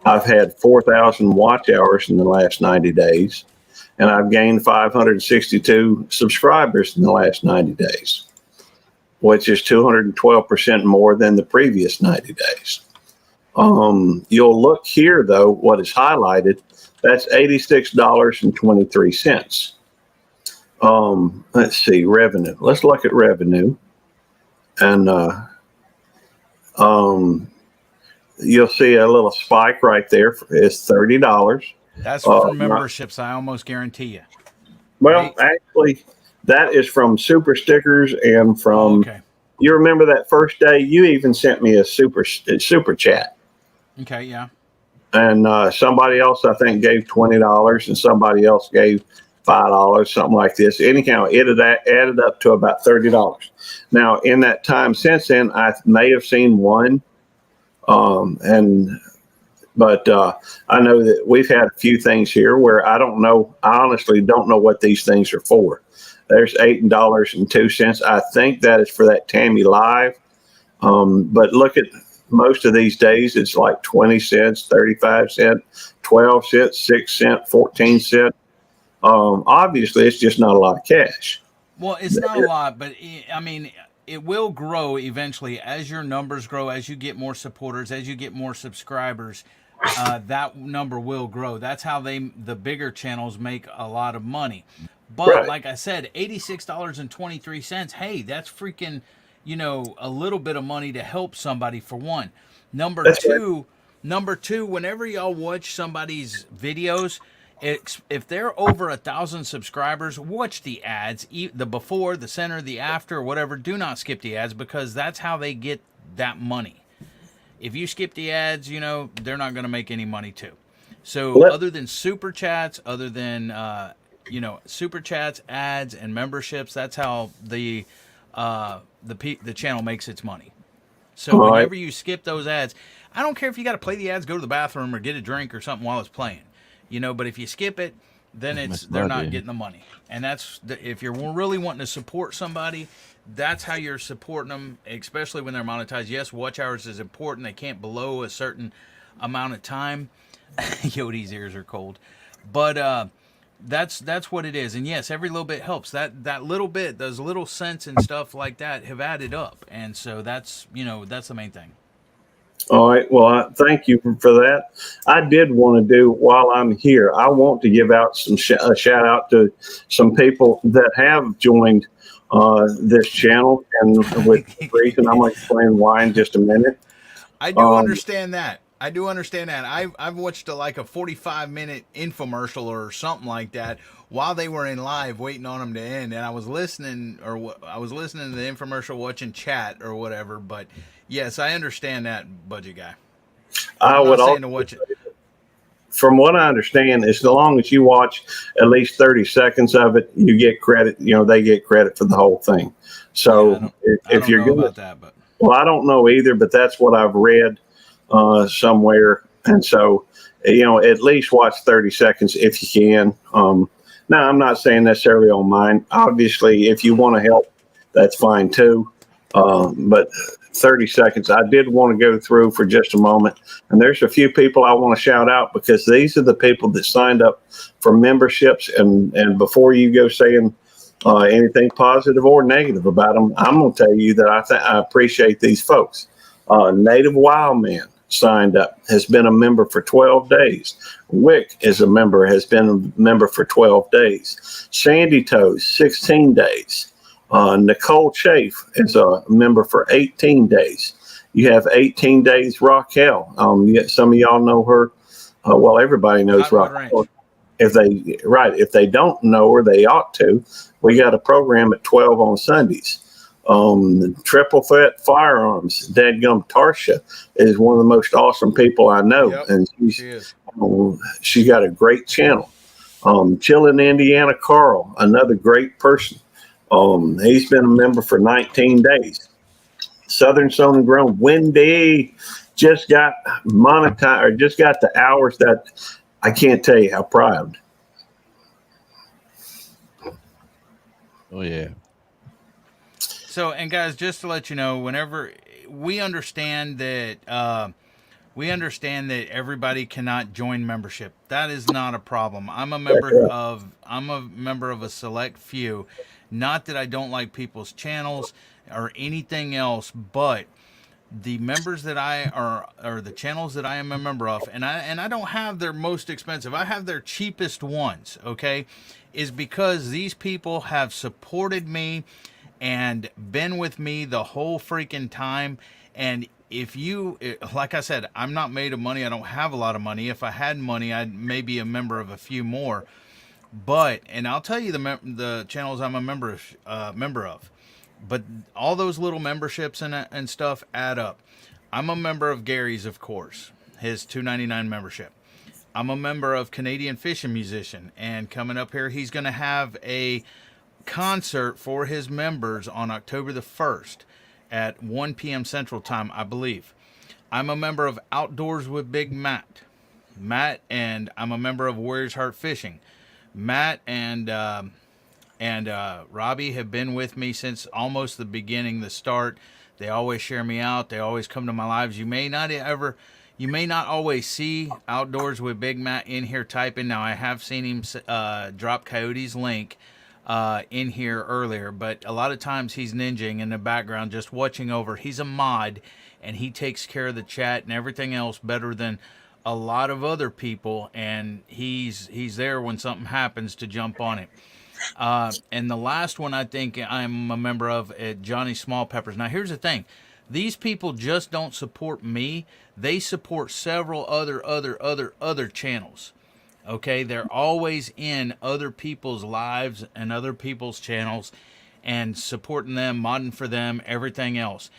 I've had 4,000 watch hours in the last 90 days, and I've gained 562 subscribers in the last 90 days, which is 212% more than the previous 90 days. You'll look here, though, what is highlighted, that's $86.23. Let's see, revenue. Let's look at revenue. And you'll see a little spike right there. It's $30. That's for memberships, I almost guarantee you. Well, right? Actually, that is from super stickers and from. Okay. You remember that first day? You even sent me a super chat. Okay, yeah. And somebody else, I think, gave $20, and somebody else gave $5, something like this. Anyhow, it had added up to about $30. Now, in that time since then, I may have seen one, but I know that we've had a few things here where I don't know. I honestly don't know what these things are for. There's $8.02. I think that is for that Tammy Live. But look at most of these days, it's like 20 cents, 35 cents, 12 cents, 6 cents, 14 cents. Obviously, it's just not a lot of cash. Well, it's not a lot, but I mean, it will grow eventually as your numbers grow, as you get more supporters, as you get more subscribers. That number will grow. That's how the bigger channels make a lot of money. But Right. like I said, $86.23. Hey, that's freaking, a little bit of money to help somebody for one. Number That's right. two, whenever y'all watch somebody's videos, if they're over 1,000 subscribers, watch the ads, the before, the center, the after, whatever. Do not skip the ads because that's how they get that money. If you skip the ads, they're not going to make any money too. So other than super chats, super chats, ads, and memberships, that's how the channel makes its money. So All whenever right. you skip those ads, I don't care if you got to play the ads, go to the bathroom, or get a drink or something while it's playing. But if you skip it, then they're not getting the money. And if you're really wanting to support somebody, that's how you're supporting them, especially when they're monetized. Yes, watch hours is important. They can't below a certain amount of time. Yodi's ears are cold. But that's what it is. And yes, every little bit helps. That little bit, those little cents and stuff like that have added up. And so that's the main thing. All right. Well, thank you for that. I did want to do while I'm here. I want to give out a shout out to some people that have joined this channel, and with reason I'm going to explain why in just a minute. I do understand that. I've watched a 45-minute infomercial or something like that while they were in live, waiting on them to end, and I was listening to the infomercial, watching chat or whatever. But yes, I understand that, budget guy. I'm not saying to watch it. From what I understand, as long as you watch at least 30 seconds of it, you get credit. They get credit for the whole thing. So if you're know about that, but well, I don't know either, but that's what I've read somewhere. And so, at least watch 30 seconds if you can. Now, I'm not saying necessarily on mine. Obviously, if you want to help, that's fine too. But 30 seconds, I did want to go through for just a moment. And there's a few people I want to shout out because these are the people that signed up for memberships. And before you go saying anything positive or negative about them, I'm going to tell you that I appreciate these folks. Native Wildman signed up, has been a member for 12 days. Wick has been a member for 12 days. Sandy Toes, 16 days. Nicole Chafe is a member for 18 days. You have 18 days Raquel. Some of y'all know her. Well, everybody knows Raquel. If they don't know her, they ought to. We got a program at 12 on Sundays. Triple Threat Firearms, Dadgum Tarsha is one of the most awesome people I know. Yep, and she got a great channel. Chillin' Indiana Carl, another great person. He's been a member for 19 days. Southern Sown and Grown, Wendy just got monetized, or just got the hours that I can't tell you how proud. Oh, yeah. So, and guys, just to let you know, whenever we understand that everybody cannot join membership, that is not a problem. I'm a member of a select few. Not that I don't like people's channels or anything else, but the members that or the channels that I am a member of, and I don't have their most expensive. I have their cheapest ones. Okay, is because these people have supported me and been with me the whole freaking time. And like I said, I'm not made of money. I don't have a lot of money. If I had money, I'd maybe a member of a few more. And I'll tell you the channels I'm a member of. But all those little memberships and stuff add up. I'm a member of Gary's, of course, his $2.99 membership. I'm a member of Canadian Fishing Musician, and coming up here, he's going to have a concert for his members on October the 1st at 1 p.m. Central Time, I believe. I'm a member of Outdoors with Big Matt. And I'm a member of Warriors Heart Fishing. Matt and Robbie have been with me since almost the beginning, the start. They always share me out. They always come to my lives. You may not always see Outdoors with Big Matt in here typing. Now, I have seen him drop Coyote's link in here earlier, but a lot of times he's ninjing in the background, just watching over. He's a mod, and he takes care of the chat and everything else better than a lot of other people, and he's there when something happens to jump on it. And the last one I think I'm a member of at Johnny Small Peppers. Now, here's the thing. These people just don't support me. They support several other channels. Okay? They're always in other people's lives and other people's channels and supporting them, modding for them, everything else.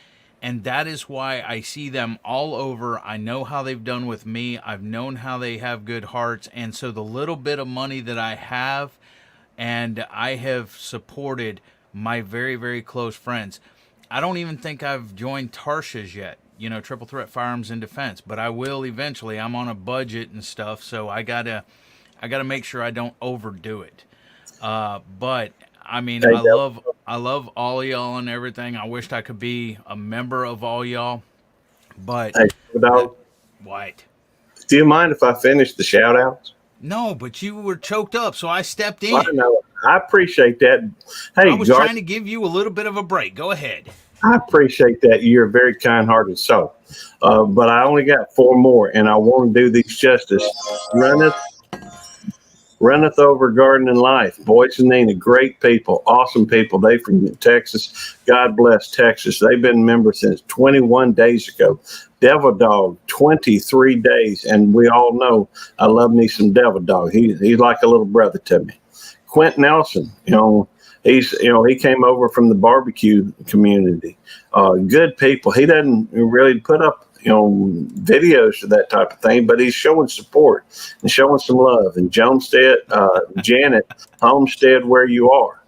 And that is why I see them all over. I know how they've done with me. I've known how they have good hearts. And so the little bit of money that I have, and I have supported my very, very close friends. I don't even think I've joined Tarsha's yet, Triple Threat Firearms and Defense, but I will eventually. I'm on a budget and stuff, so I gotta make sure I don't overdo it. But I mean, I love all of y'all and everything. I wished I could be a member of all y'all, but Hey, dog, what? do you mind if I finish the shout outs? No, but you were choked up, so I stepped in. I know. I appreciate that. Hey, I was trying to give you a little bit of a break. Go ahead. I appreciate that. You're a very kind-hearted soul. But I only got 4 more, and I want to do these justice. Runneth over Garden and Life. Boyce and Nina, great people, awesome people. They from Texas. God bless Texas. They've been members since 21 days ago. Devil Dog, 23 days. And we all know I love me some Devil Dog. He's like a little brother to me. Quint Nelson, he came over from the barbecue community. Good people. He doesn't really put up videos to that type of thing, but he's showing support and showing some love. And Jonestead, Janet, Homestead, where you are.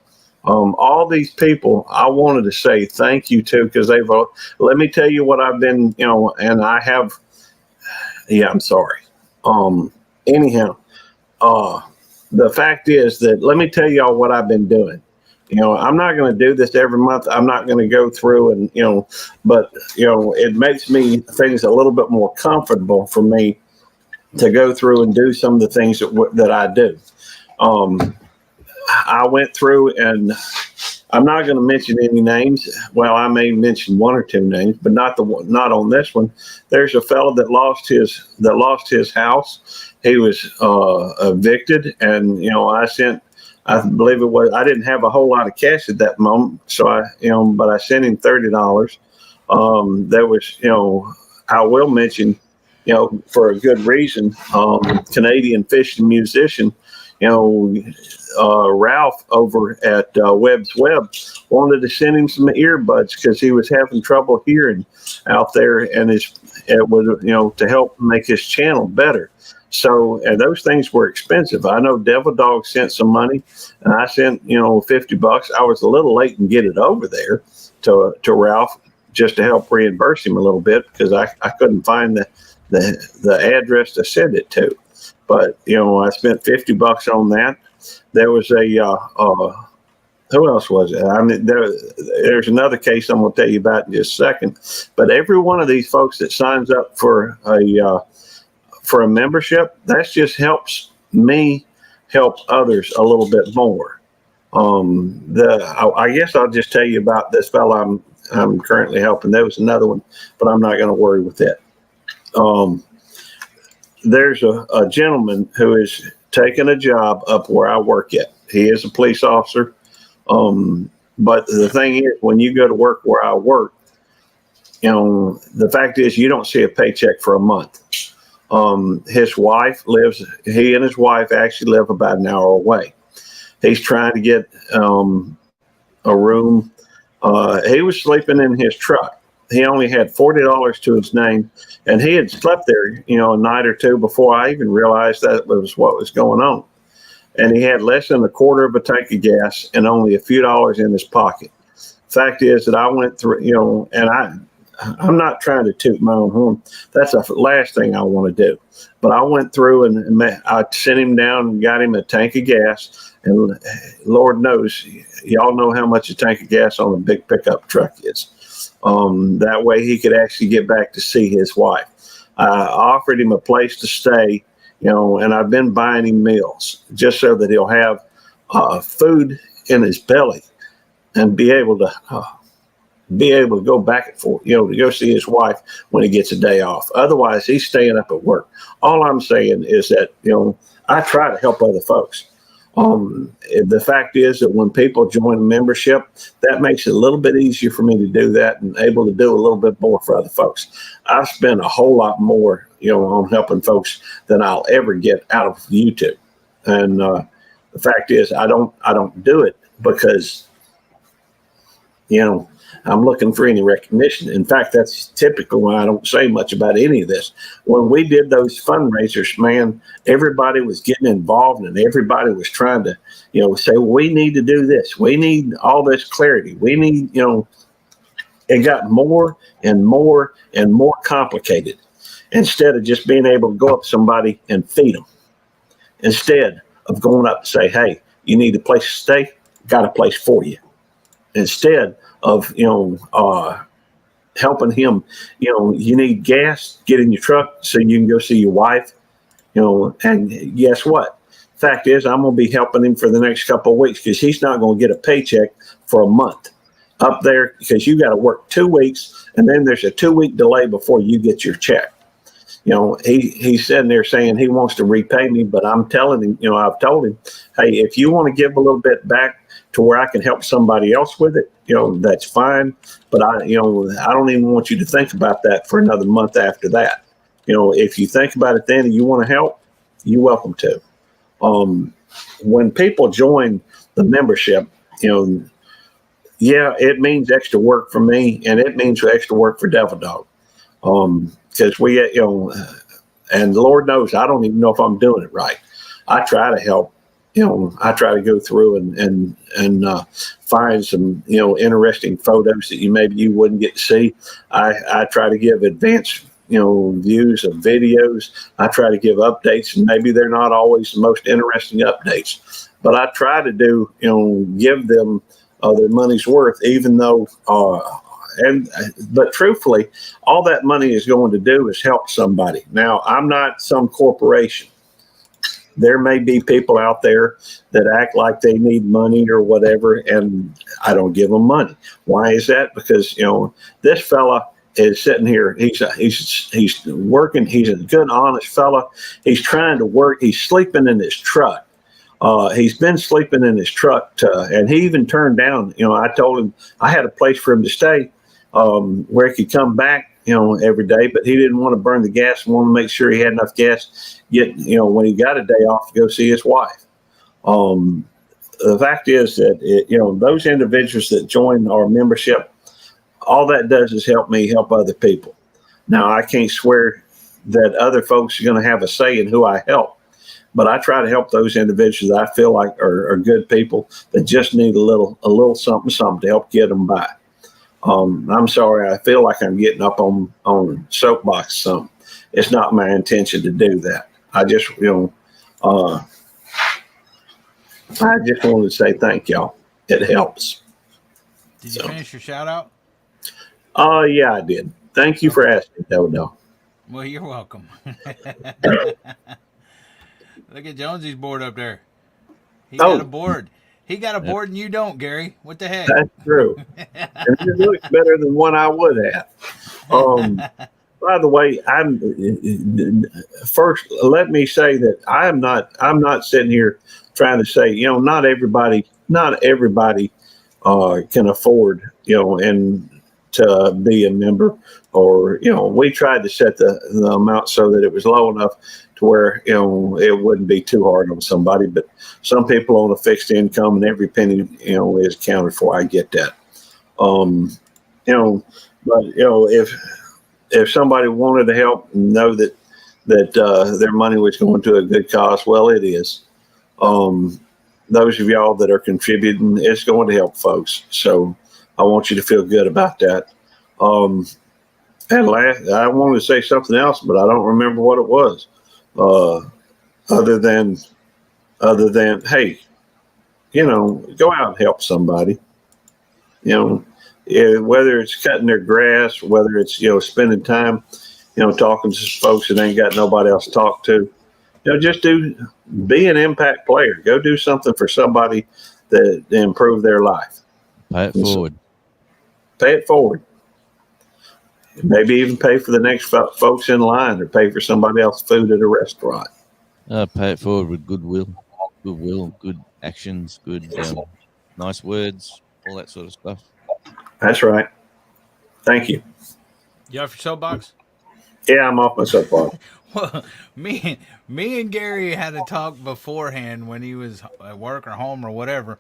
All these people, I wanted to say thank you to, because let me tell you what I've been, and I have, I'm sorry. Anyhow, the fact is that, let me tell y'all what I've been doing. I'm not going to do this every month. I'm not going to go through and, but, it makes things a little bit more comfortable for me to go through and do some of the things that I do. I went through, and I'm not going to mention any names. Well, I may mention 1 or 2 names, but not on this one. There's a fellow that lost his house. He was evicted, and I believe it was. I didn't have a whole lot of cash at that moment, so but I sent him $30. There was, I will mention, for a good reason, Canadian Fishing Musician, Ralph over at Webb's Web wanted to send him some earbuds because he was having trouble hearing out there, and it was, to help make his channel better. So, and those things were expensive. I know Devil Dog sent some money, and I sent, $50. I was a little late in get it over there to Ralph just to help reimburse him a little bit, because I couldn't find the address to send it to. But, I spent $50 on that. There was who else was it? I mean, there's another case I'm going to tell you about in just a second. But every one of these folks that signs up for a membership, that just helps me help others a little bit more. I guess I'll just tell you about this fellow I'm currently helping. There was another one, but I'm not going to worry with that. There's a gentleman who is taking a job up where I work at. He is a police officer. But the thing is, when you go to work where I work, the fact is you don't see a paycheck for a month. He and his wife actually live about an hour away. He's trying to get a room. He was sleeping in his truck. he only had $40 to his name, and he had slept there, a night or two before I even realized that was what was going on. And he had less than a quarter of a tank of gas and only a few dollars in his pocket. Fact is that I went through, and I'm not trying to toot my own horn. That's the last thing I want to do. But I went through and I sent him down and got him a tank of gas. And Lord knows, y'all know how much a tank of gas on a big pickup truck is. That way he could actually get back to see his wife. I offered him a place to stay, and I've been buying him meals just so that he'll have food in his belly and be able to go back and forth, to go see his wife when he gets a day off. Otherwise, he's staying up at work. All I'm saying is that, I try to help other folks. The fact is that when people join a membership, that makes it a little bit easier for me to do that and able to do a little bit more for other folks. I've spent a whole lot more, on helping folks than I'll ever get out of YouTube. And the fact is, I don't do it because, I'm looking for any recognition. In fact, that's typical why I don't say much about any of this. When we did those fundraisers, man, everybody was getting involved and everybody was trying to, say, well, we need to do this. We need all this clarity. We need, it got more and more and more complicated instead of just being able to go up to somebody and feed them. Instead of going up and say, hey, you need a place to stay, got a place for you. Instead of, helping him, you need gas, get in your truck so you can go see your wife, and guess what? Fact is, I'm going to be helping him for the next couple of weeks because he's not going to get a paycheck for a month up there because you got to work 2 weeks and then there's a 2-week delay before you get your check. He's sitting there saying he wants to repay me, but I'm telling him, I've told him, hey, if you want to give a little bit back to where I can help somebody else with it, that's fine. But I don't even want you to think about that for another month after that. If you think about it then and you want to help, you're welcome to. When people join the membership, it means extra work for me and it means extra work for Devil Dog. Because we, and Lord knows, I don't even know if I'm doing it right. I try to help, I try to go through and find some, interesting photos that maybe you wouldn't get to see. I try to give advanced, views of videos. I try to give updates, and maybe they're not always the most interesting updates, but I try to do, give them their money's worth, even though, but truthfully, all that money is going to do is help somebody. Now, I'm not some corporation. There may be people out there that act like they need money or whatever, and I don't give them money. Why is that? Because, this fella is sitting here. He's working. He's a good, honest fella. He's trying to work. He's sleeping in his truck. He's been sleeping in his truck, and he even turned down, I told him I had a place for him to stay, where he could come back, every day, but he didn't want to burn the gas and want to make sure he had enough gas yet, when he got a day off to go see his wife. The fact is that, those individuals that join our membership, all that does is help me help other people. Now, I can't swear that other folks are going to have a say in who I help, but I try to help those individuals that I feel like are good people that just need a little something to help get them by. I'm sorry, I feel like I'm getting up on soapbox some. It's not my intention to do that. I just, I just wanted to say thank y'all. It helps. Did you finish your shout out? Yeah, I did. Thank you for asking, Dodo. Well, you're welcome. Look at Jonesy's board up there. He got a board. He got a board and you don't, Gary. What the heck? That's true. And it looks better than what I would have. By the way, first, let me say that I'm not sitting here trying to say, not everybody can afford, and to be a member, or, we tried to set the amount so that it was low enough to where, it wouldn't be too hard on somebody, but some people on a fixed income and every penny, is accounted for. I get that. But if somebody wanted to help and know that their money was going to a good cause, well, it is. Those of y'all that are contributing, it's going to help folks. So I want you to feel good about that. And I wanted to say something else, but I don't remember what it was. Uh, other than hey, go out and help somebody. Whether it's cutting their grass, whether it's spending time, talking to folks that ain't got nobody else to talk to. Just be an impact player. Go do something for somebody that improve their life. Pay it forward. Pay it forward. Maybe even pay for the next folks in line, or pay for somebody else's food at a restaurant. Pay it forward with goodwill, good actions, good nice words, all that sort of stuff. That's right. Thank you. You off your soapbox? Yeah, I'm off my soapbox. Well, me and Gary had a talk beforehand when he was at work or home or whatever,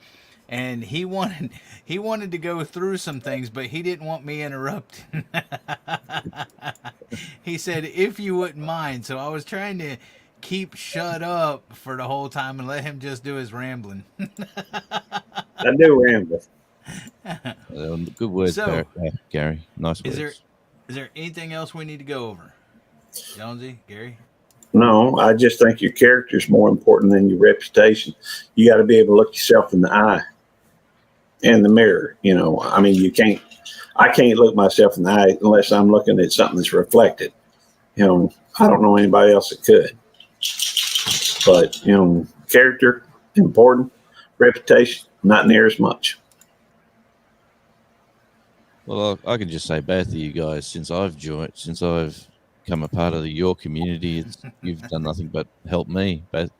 and he wanted to go through some things, but he didn't want me interrupting. He said, if you wouldn't mind. So I was trying to keep shut up for the whole time and let him just do his rambling. I do ramble. Good words, So, Gary. Nice words. Is there anything else we need to go over? Jonesy, Gary? No, I just think your character is more important than your reputation. You got to be able to look yourself in the eye and the mirror. I mean, I can't look myself in the eye unless I'm looking at something that's reflected. I don't know anybody else that could. But, character, important. Reputation, not near as much. Well, I can just say both of you guys, since I've become a part of your community, you've done nothing but help me. Both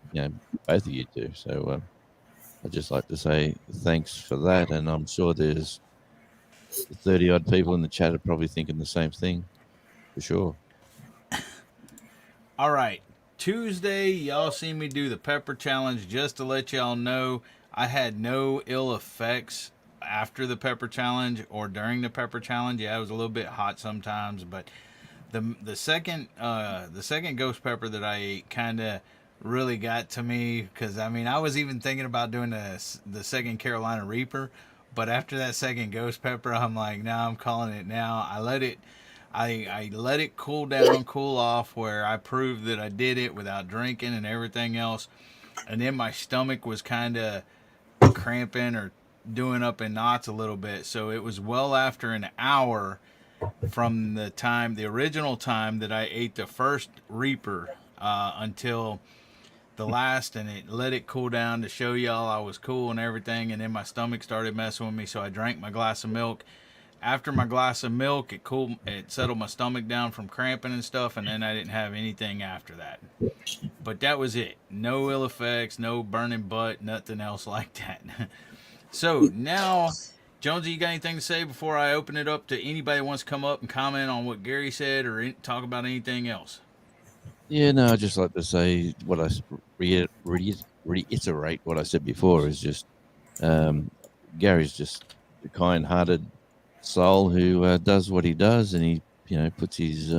of you two. So I'd just like to say thanks for that, and I'm sure there's 30 odd people in the chat are probably thinking the same thing, for sure. All right. Tuesday, y'all see me do the pepper challenge. Just to let y'all know, I had no ill effects after the pepper challenge or during the pepper challenge. Yeah, it was a little bit hot sometimes, but the second ghost pepper that I ate kind of really got to me, because I was even thinking about doing the second Carolina Reaper, but after that second ghost pepper, I'm like, nah, I'm calling it now. I let it cool down, cool off, where I proved that I did it without drinking and everything else. And then my stomach was kind of cramping or doing up in knots a little bit. So it was well after an hour from the original time that I ate the first Reaper until the last, and it let it cool down to show y'all I was cool and everything. And then my stomach started messing with me, so I drank my glass of milk. After my glass of milk, it settled my stomach down from cramping and stuff, and then I didn't have anything after that. But that was it. No ill effects, no burning butt, nothing else like that. So now, Jonesy, you got anything to say before I open it up to anybody who wants to come up and comment on what Gary said or talk about anything else? Yeah, no, I'd just like to say what I reiterate what I said before is just Gary's just a kind-hearted soul who does what he does, and he puts his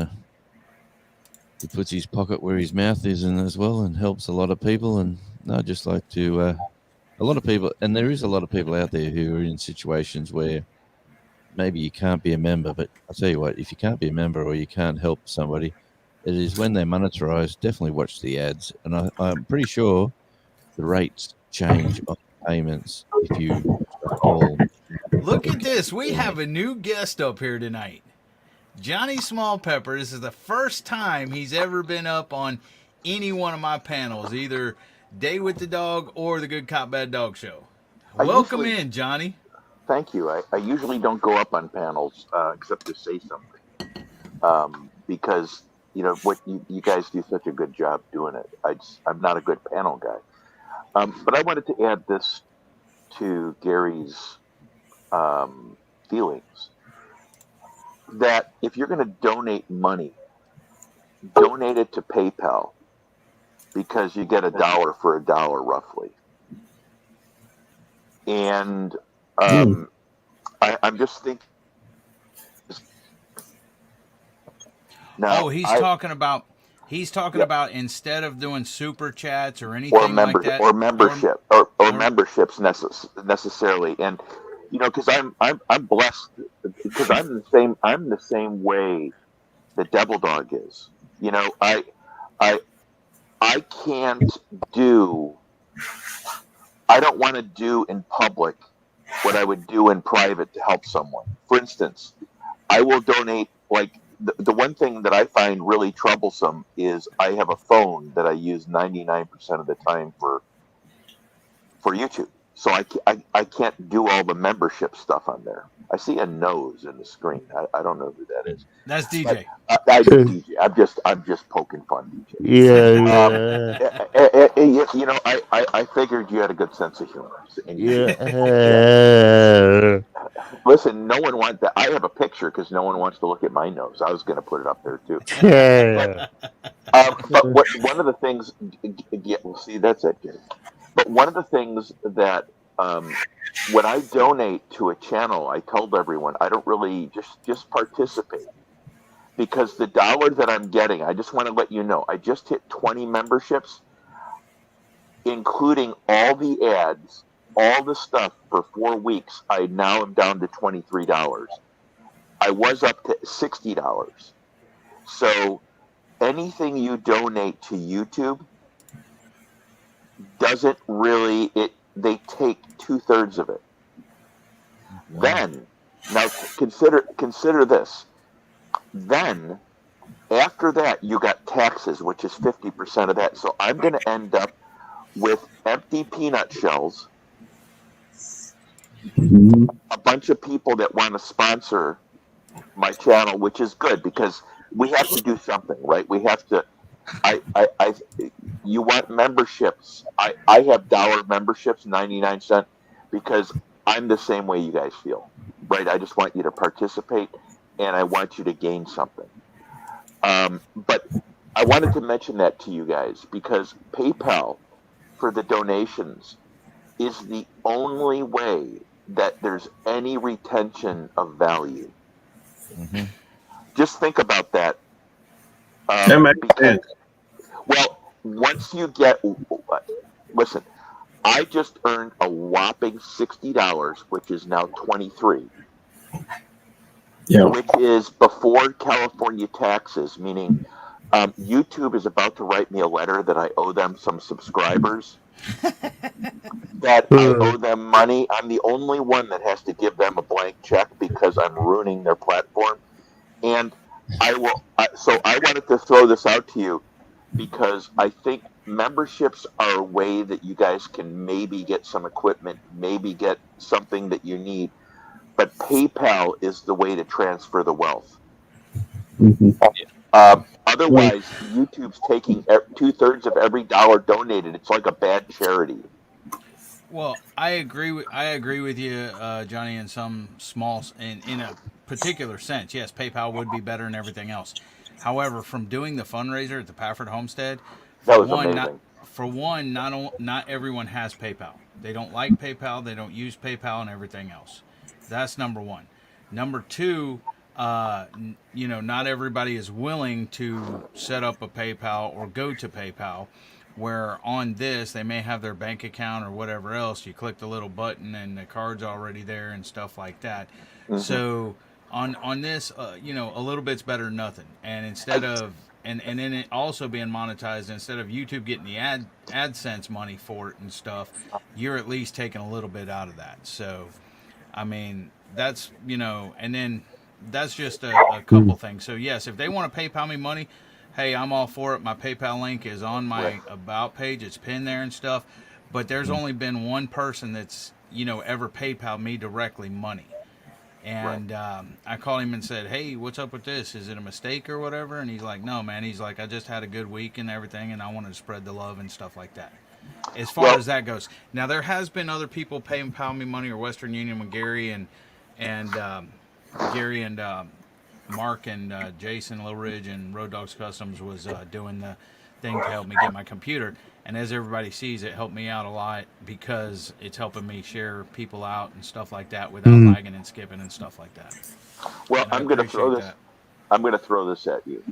pocket where his mouth is, and as well, and helps a lot of people. And I'd just like to a lot of people, and there is a lot of people out there who are in situations where maybe you can't be a member, but I'll tell you what, if you can't be a member or you can't help somebody, it is when they monetize, definitely watch the ads. And I'm pretty sure the rates change on payments if you call. Look at this. We have a new guest up here tonight. Johnny Smallpepper. This is the first time he's ever been up on any one of my panels, either Day with the Dog or the Good Cop Bad Dog Show. Welcome in, Johnny. Thank you. I usually don't go up on panels except to say something because what you guys do such a good job doing it. I'm not a good panel guy, but I wanted to add this to Gary's feelings, that if you're going to donate money, donate it to PayPal, because you get $1 for $1 roughly. And I'm just thinking, Now, Oh, he's talking yep, about instead of doing super chats or or anything like members that, or or membership or or memberships necessarily. And because I'm blessed because I'm the same way the devil dog is. I I can't do I don't want to do in public what I would do in private to help someone. For instance, I will donate, like, the one thing that I find really troublesome is I have a phone that I use 99% of the time for YouTube. So I can't do all the membership stuff on there. I see a nose in the screen. I don't know who that is, that's but DJ. I know DJ. I'm just poking fun, DJ. Yeah, Um, yeah, I figured you had a good sense of humor, and you do. Yeah. yeah. Listen, no one wants that. I have a picture because no one wants to look at my nose. I was going to put it up there too. But Yeah. what one of the things? Yeah, well, see, that's it. Gary. But one of the things that when I donate to a channel, I told everyone I don't really just participate because the dollar that I'm getting, I just want to let you know, I just hit 20 memberships, including all the ads, all the stuff for 4 weeks. I now am down to $23. I was up to $60. So anything you donate to YouTube doesn't really it they take 2/3 of it. Wow. Then now consider this. Then after that you got taxes, which is 50% of that. So I'm going to end up with empty peanut shells, Mhm. a bunch of people that want to sponsor my channel, which is good because we have to do something, right? We have to. I you want memberships? I have dollar memberships, 99 cent, because I'm the same way you guys feel, right? I just want you to participate, and I want you to gain something. But I wanted to mention that to you guys because PayPal for the donations is the only way that there's any retention of value. Hmm. Just think about that. That makes Because, sense. well, once you get, listen, I just earned a whopping $60, which is now 23, Yeah. which is before California taxes, meaning YouTube is about to write me a letter that I owe them some subscribers, that I owe them money. I'm the only one that has to give them a blank check because I'm ruining their platform. And so I wanted to throw this out to you because I think memberships are a way that you guys can maybe get some equipment, maybe get something that you need. But PayPal is the way to transfer the wealth. Mhm. Well, Otherwise, YouTube's taking 2/3 of every dollar donated. It's like a bad charity. Well, I agree with you, Johnny, in some in a particular sense. Yes, PayPal would be better than everything else. However, from doing the fundraiser at the Pafford Homestead, That for was one, amazing. not everyone has PayPal. They don't like PayPal. They don't use PayPal and everything else. That's number one. Number two, not everybody is willing to set up a PayPal or go to PayPal. Where on this, they may have their bank account or whatever else. You click the little button and the card's already there and stuff like that. Hmm. So on this, a little bit's better than nothing. And I, and then it also being monetized, instead of YouTube getting the AdSense money for it and stuff, you're at least taking a little bit out of that. So I mean, and then that's just a couple things. So yes, if they want to PayPal me money, hey, I'm all for it. My PayPal link is on right. my about page. It's pinned there and stuff. But there's only been one person that's ever PayPal me directly money. Right. And I called him and said, "Hey, what's up with this? Is it a mistake or whatever?" And he's like, "No, man." He's like, "I just had a good week and everything, and I wanted to spread the love and stuff like that." As far Well, as that goes, now there has been other people PayPal me money or Western Union when and Gary and Mark and Jason Low Ridge and Road Dogs Customs was doing the thing to help me get my computer. And as everybody sees, it helped me out a lot because it's helping me share people out and stuff like that without lagging and skipping and stuff like that. well, And I appreciate that. I'm going to throw this at you.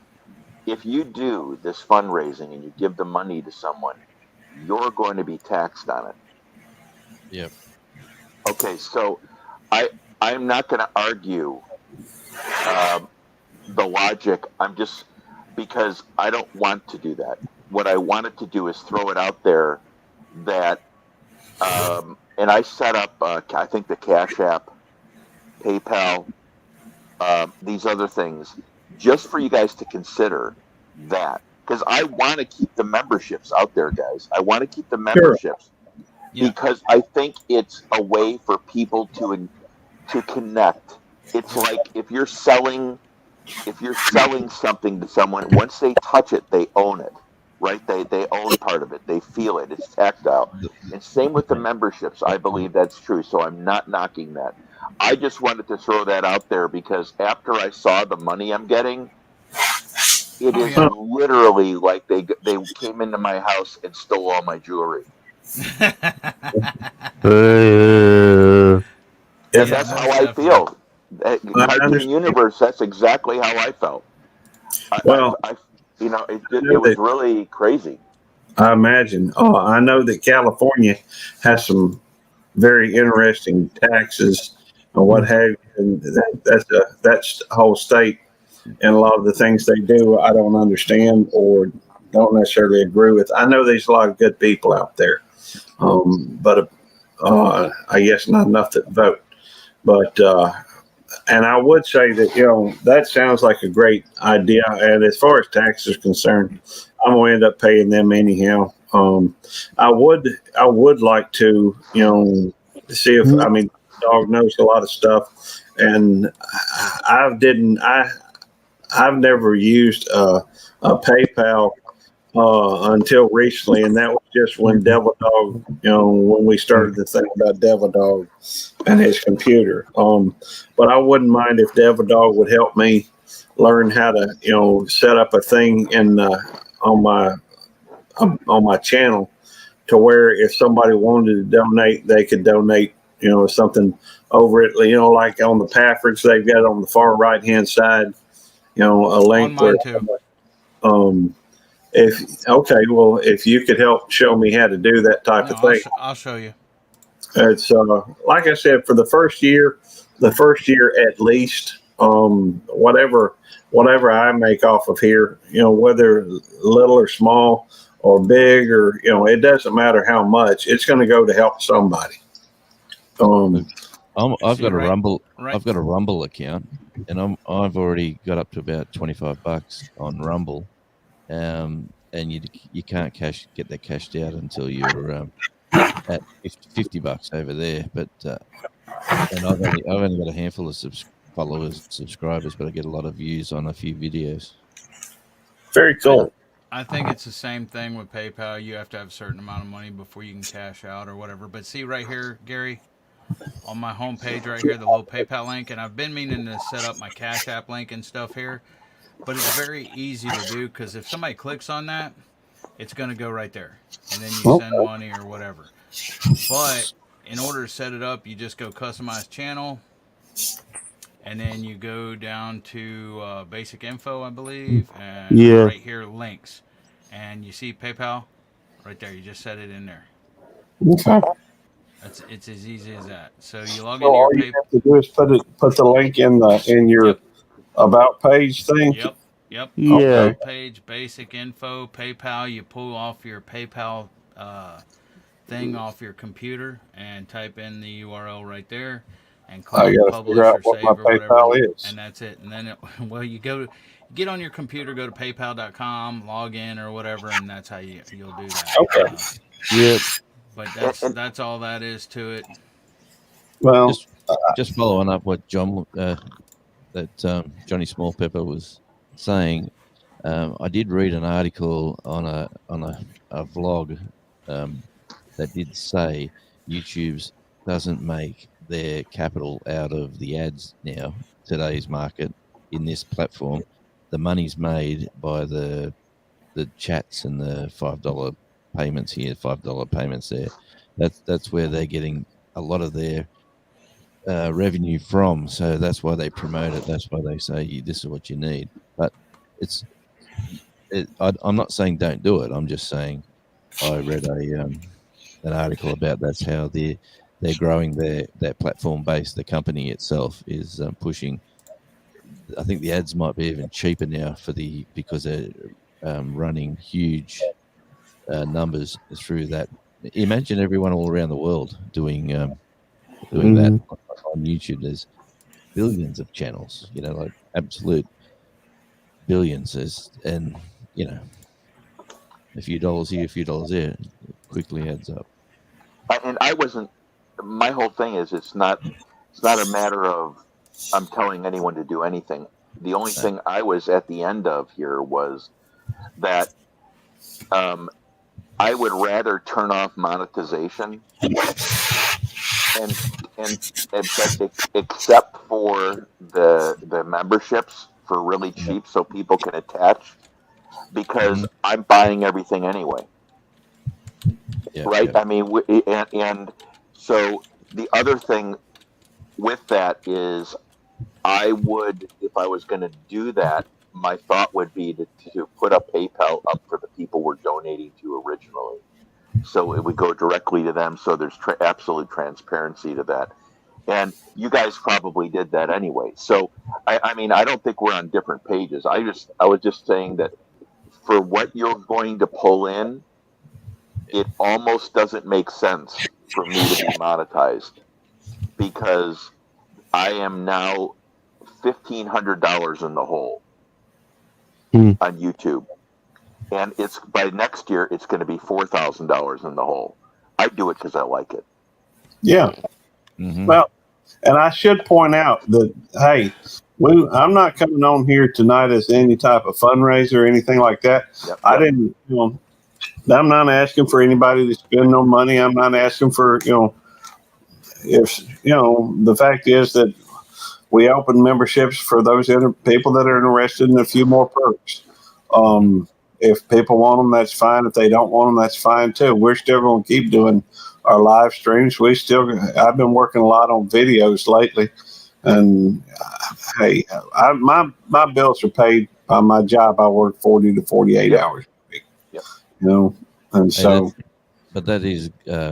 if you do this fundraising and you give the money to someone, you're going to be taxed on it. Yep. Okay, so I'm not going to argue um, the logic. I'm just because I don't want to do that. What I wanted to do is throw it out there that, and I set up, I think the Cash App, PayPal, these other things, just for you guys to consider that. Because I want to keep the memberships out there, guys. I want to keep the Sure. memberships Yeah. because I think it's a way for people to connect. It's like if you're selling something to someone, once they touch it, they own it, right? They own part of it. They feel it. It's tactile. And same with the memberships. I believe that's true. So I'm not knocking that. I just wanted to throw that out there because after I saw the money I'm getting, it is yeah. literally like they came into my house and stole all my jewelry. And If that's most how I definitely. feel. I Cartoon understand, Universe, that's exactly how I felt. well, I you know, I it know was that really crazy. I imagine. Oh, I know that California has some very interesting taxes and what have you. And that's a whole state, and a lot of the things they do, I don't understand or don't necessarily agree with. I know there's a lot of good people out there, but I guess not enough that vote. But and I would say that that sounds like a great idea. And as far as taxes are concerned, I'm gonna end up paying them anyhow. I would like to see if dog knows a lot of stuff, and I've never used a PayPal until recently, and that was just when Devil Dog, when we started the thing about Devil Dog and his computer. But I wouldn't mind if Devil Dog would help me learn how to, set up a thing on my channel to where if somebody wanted to donate, they could donate, something over it, like on the Paffords, they've got on the far right hand side, a On link where mine too. um, if you could help show me how to do that type No, of thing. I'll show you. It's like I said, for the first year at least, whatever I make off of here, whether little or small or big or it doesn't matter how much, it's going to go to help somebody. I've See, got a right- Rumble. right. I've got a Rumble account, and I've already got up to about $25 on Rumble, and you can't get that cashed out until you're at $50 over there. But and I've only got a handful of subscribers, but I get a lot of views on a few videos. Very cool. I think it's the same thing with PayPal. You have to have a certain amount of money before you can cash out or whatever. But see right here, Gary, on my homepage right here, the little PayPal link, and I've been meaning to set up my Cash App link and stuff here, but it's very easy to do because if somebody clicks on that, it's going to go right there, and then you send money or whatever. But in order to set it up, you just go customize channel, and then you go down to basic info, I believe, and right here links, and you see PayPal right there. You just set it in there. Okay. It's as easy as that. So you log So into your all you PayPal. have to do is put the link in your Yep. about page thing. Yep. Yeah. About page, basic info, PayPal. You pull off your PayPal thing off your computer and type in the URL right there, and I click got to publish figure out or what my save or whatever, PayPal is. and that's it. And then well, you get on your computer, go to PayPal.com, log in or whatever, and that's how you'll do that. Okay. Yep. But that's all that is to it. Well, Just following up what Johnny Small Pepper was saying. I did read an article on a vlog that did say YouTube doesn't make their capital out of the ads now. Today's market in this platform, the money's made by the chats and the $5 payments here, $5 payments there. That's where they're getting a lot of their revenue from. So that's why they promote it. That's why they say this is what you need. But it's I'm not saying don't do it. I'm just saying I read an article about that's how they're growing their platform base. The company itself is pushing. I think the ads might be even cheaper now because they're running huge numbers through that. Imagine everyone all around the world doing that on YouTube. There's billions of channels, like absolute billions. And a few dollars here, a few dollars there, it quickly adds up. And I wasn't. My whole thing is it's not a matter of I'm telling anyone to do anything. The only thing I was at the end of here was that um, I would rather turn off monetization and but except for the memberships for really cheap so people can attach because I'm buying everything anyway. Yeah, Right? yeah. I mean, and so the other thing with that is I would, if I was going to do that, my thought would be to put a PayPal up for the people we're donating to originally. So it would go directly to them. So there's absolute transparency to that. And you guys probably did that anyway. So, I mean, I don't think we're on different pages. I was just saying that for what you're going to pull in, it almost doesn't make sense for me to be monetized because I am now $1,500 in the hole on YouTube, and it's by next year it's going to be $4,000 in the hole. I do it because I like it. Yeah. Well, and I should point out that hey, I'm not coming on here tonight as any type of fundraiser or anything like that. Yep, I didn't. I'm not asking for anybody to spend no money. I'm not asking for if the fact is that we open memberships for those people that are interested in a few more perks. If people want them, that's fine. If they don't want them, that's fine too. We're still going to keep doing our live streams. I've been working a lot on videos lately, and hey, my bills are paid by my job. I work 40 to 48 hours a week. Yep. And so. But that is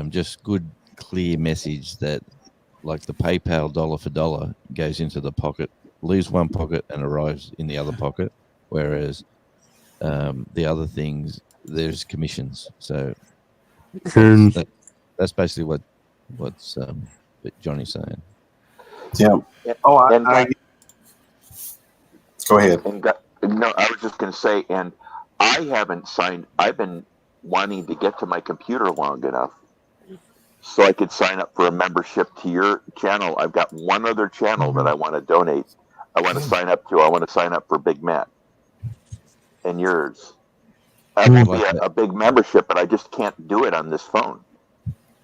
just good, clear message that, like the PayPal dollar for dollar goes into the pocket, leaves one pocket and arrives in the other pocket, whereas the other things there's commissions. So that's basically what's Johnny's saying. Yeah. Oh, go ahead. No, I was just going to say, and I haven't signed. I've been wanting to get to my computer long enough so I could sign up for a membership to your channel. I've got one other channel that I want to donate. I want to sign up to. I want to sign up for Big Matt and yours. I won't be a big membership, but I just can't do it on this phone.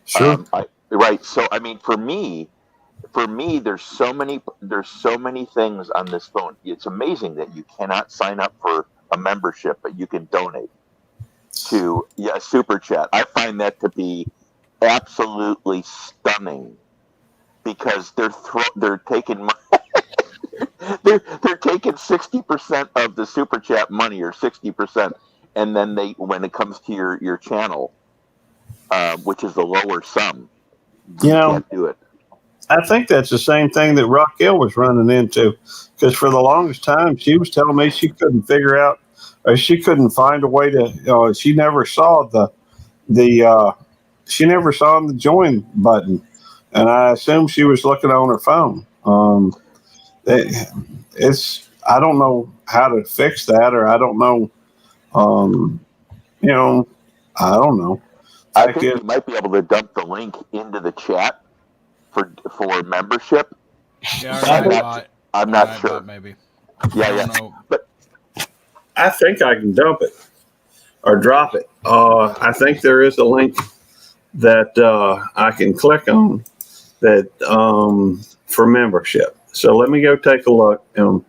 Sure. Right. So I mean, for me, there's so many things on this phone. It's amazing that you cannot sign up for a membership, but you can donate to Super Chat. I find that to be absolutely stunning because they're taking they're taking 60% of the Super Chat money or 60%, and then when it comes to your channel, which is the lower sum, you can't do it. I think that's the same thing that Raquel was running into, because for the longest time she was telling me she couldn't figure out, or she couldn't find a way to. She never saw the join button, and I assumed she was looking on her phone. I don't know how to fix that, or I don't know. I don't know. I think you might be able to dump the link into the chat for membership. Yeah, I'm not sure. Maybe. Yeah. But I think I can dump it or drop it. I think there is a link that I can click on that for membership. So let me go take a look, and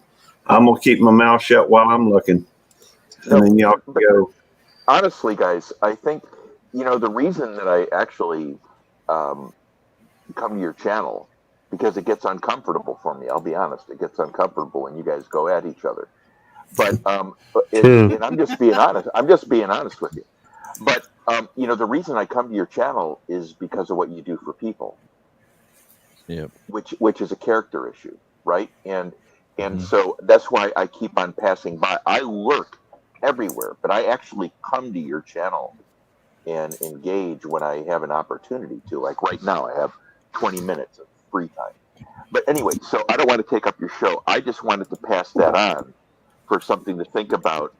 I'm gonna keep my mouth shut while I'm looking, and then y'all can go. Honestly, guys, I think the reason that I actually come to your channel, because it gets uncomfortable for me. I'll be honest, it gets uncomfortable when you guys go at each other. But and I'm just being honest. I'm just being honest with you. But the reason I come to your channel is because of what you do for people, Yep. which is a character issue, right? And Mhm. so that's why I keep on passing by. I lurk everywhere, but I actually come to your channel and engage when I have an opportunity to. Like right now, I have 20 minutes of free time. But anyway, so I don't want to take up your show. I just wanted to pass that on for something to think about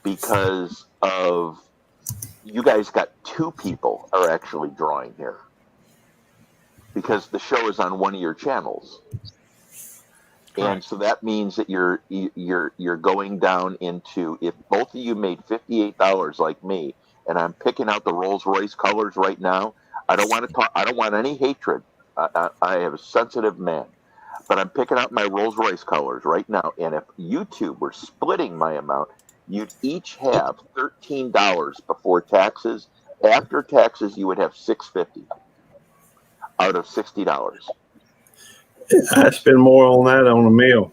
because of you guys got two people are actually drawing here because the show is on one of your channels. And Correct. so that means that you're going down into if both of you made $58 like me, and I'm picking out the Rolls Royce colors right now. I don't want to talk. I don't want any hatred. I have a sensitive man, but I'm picking out my Rolls Royce colors right now. And if you two were splitting my amount, you'd each have $13 before taxes. After taxes, you would have $6.50 out of $60. I spend more on that on a meal.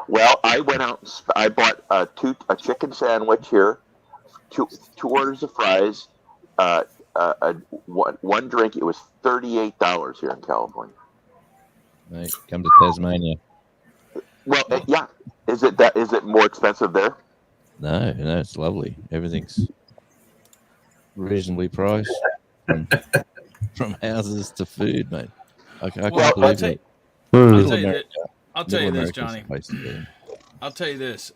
Well, I went out. I bought a chicken sandwich here, two orders of fries, one drink. It was $38 here in California. Mate, come to Tasmania. Well, Oh. yeah. Is it that? Is it more expensive there? No, it's lovely. Everything's reasonably priced from houses to food, mate. I Well, can't I'll believe tell it. I'll Middle tell you America, that. I'll tell Middle you this, America's the Johnny. place to be. I'll tell you this.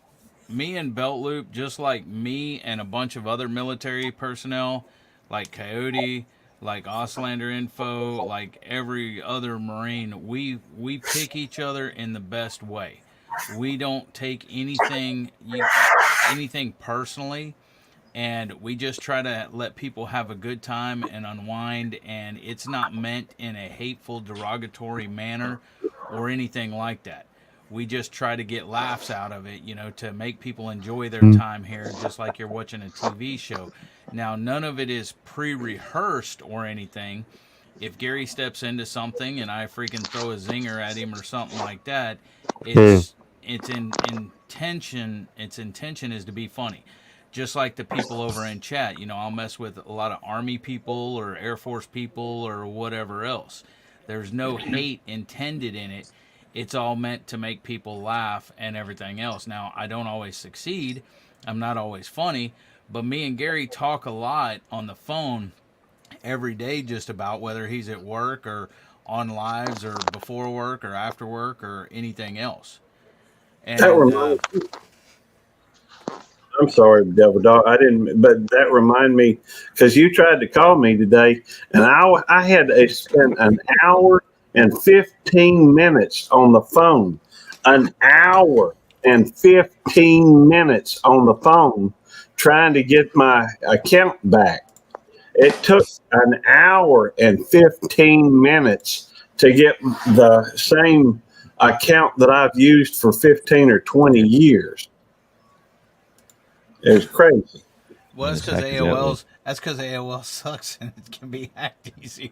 Me and Belt Loop, just like me and a bunch of other military personnel, like Coyote, like Auslander Info, like every other Marine, we pick each other in the best way. We don't take anything personally, and we just try to let people have a good time and unwind, and it's not meant in a hateful, derogatory manner or anything like that. We just try to get laughs out of it, to make people enjoy their time here, just like you're watching a TV show. Now, none of it is pre-rehearsed or anything. If Gary steps into something and I freaking throw a zinger at him or something like that, it's in intention. Its intention is to be funny, just like the people over in chat. I'll mess with a lot of Army people or Air Force people or whatever else. There's no hate intended in it. It's all meant to make people laugh and everything else. Now, I don't always succeed. I'm not always funny, but me and Gary talk a lot on the phone every day, just about, whether he's at work or on lives or before work or after work or anything else. That And reminds I'm sorry, Devil Dog. I didn't, but that remind me because you tried to call me today, and I had to spend an hour and 15 minutes on the phone. An hour and 15 minutes on the phone trying to get my account back. It took an hour and 15 minutes to get the same account that I've used for 15 or 20 years. It was crazy. well, And that's this because hackers out there. AOL sucks and it can be hacked easier.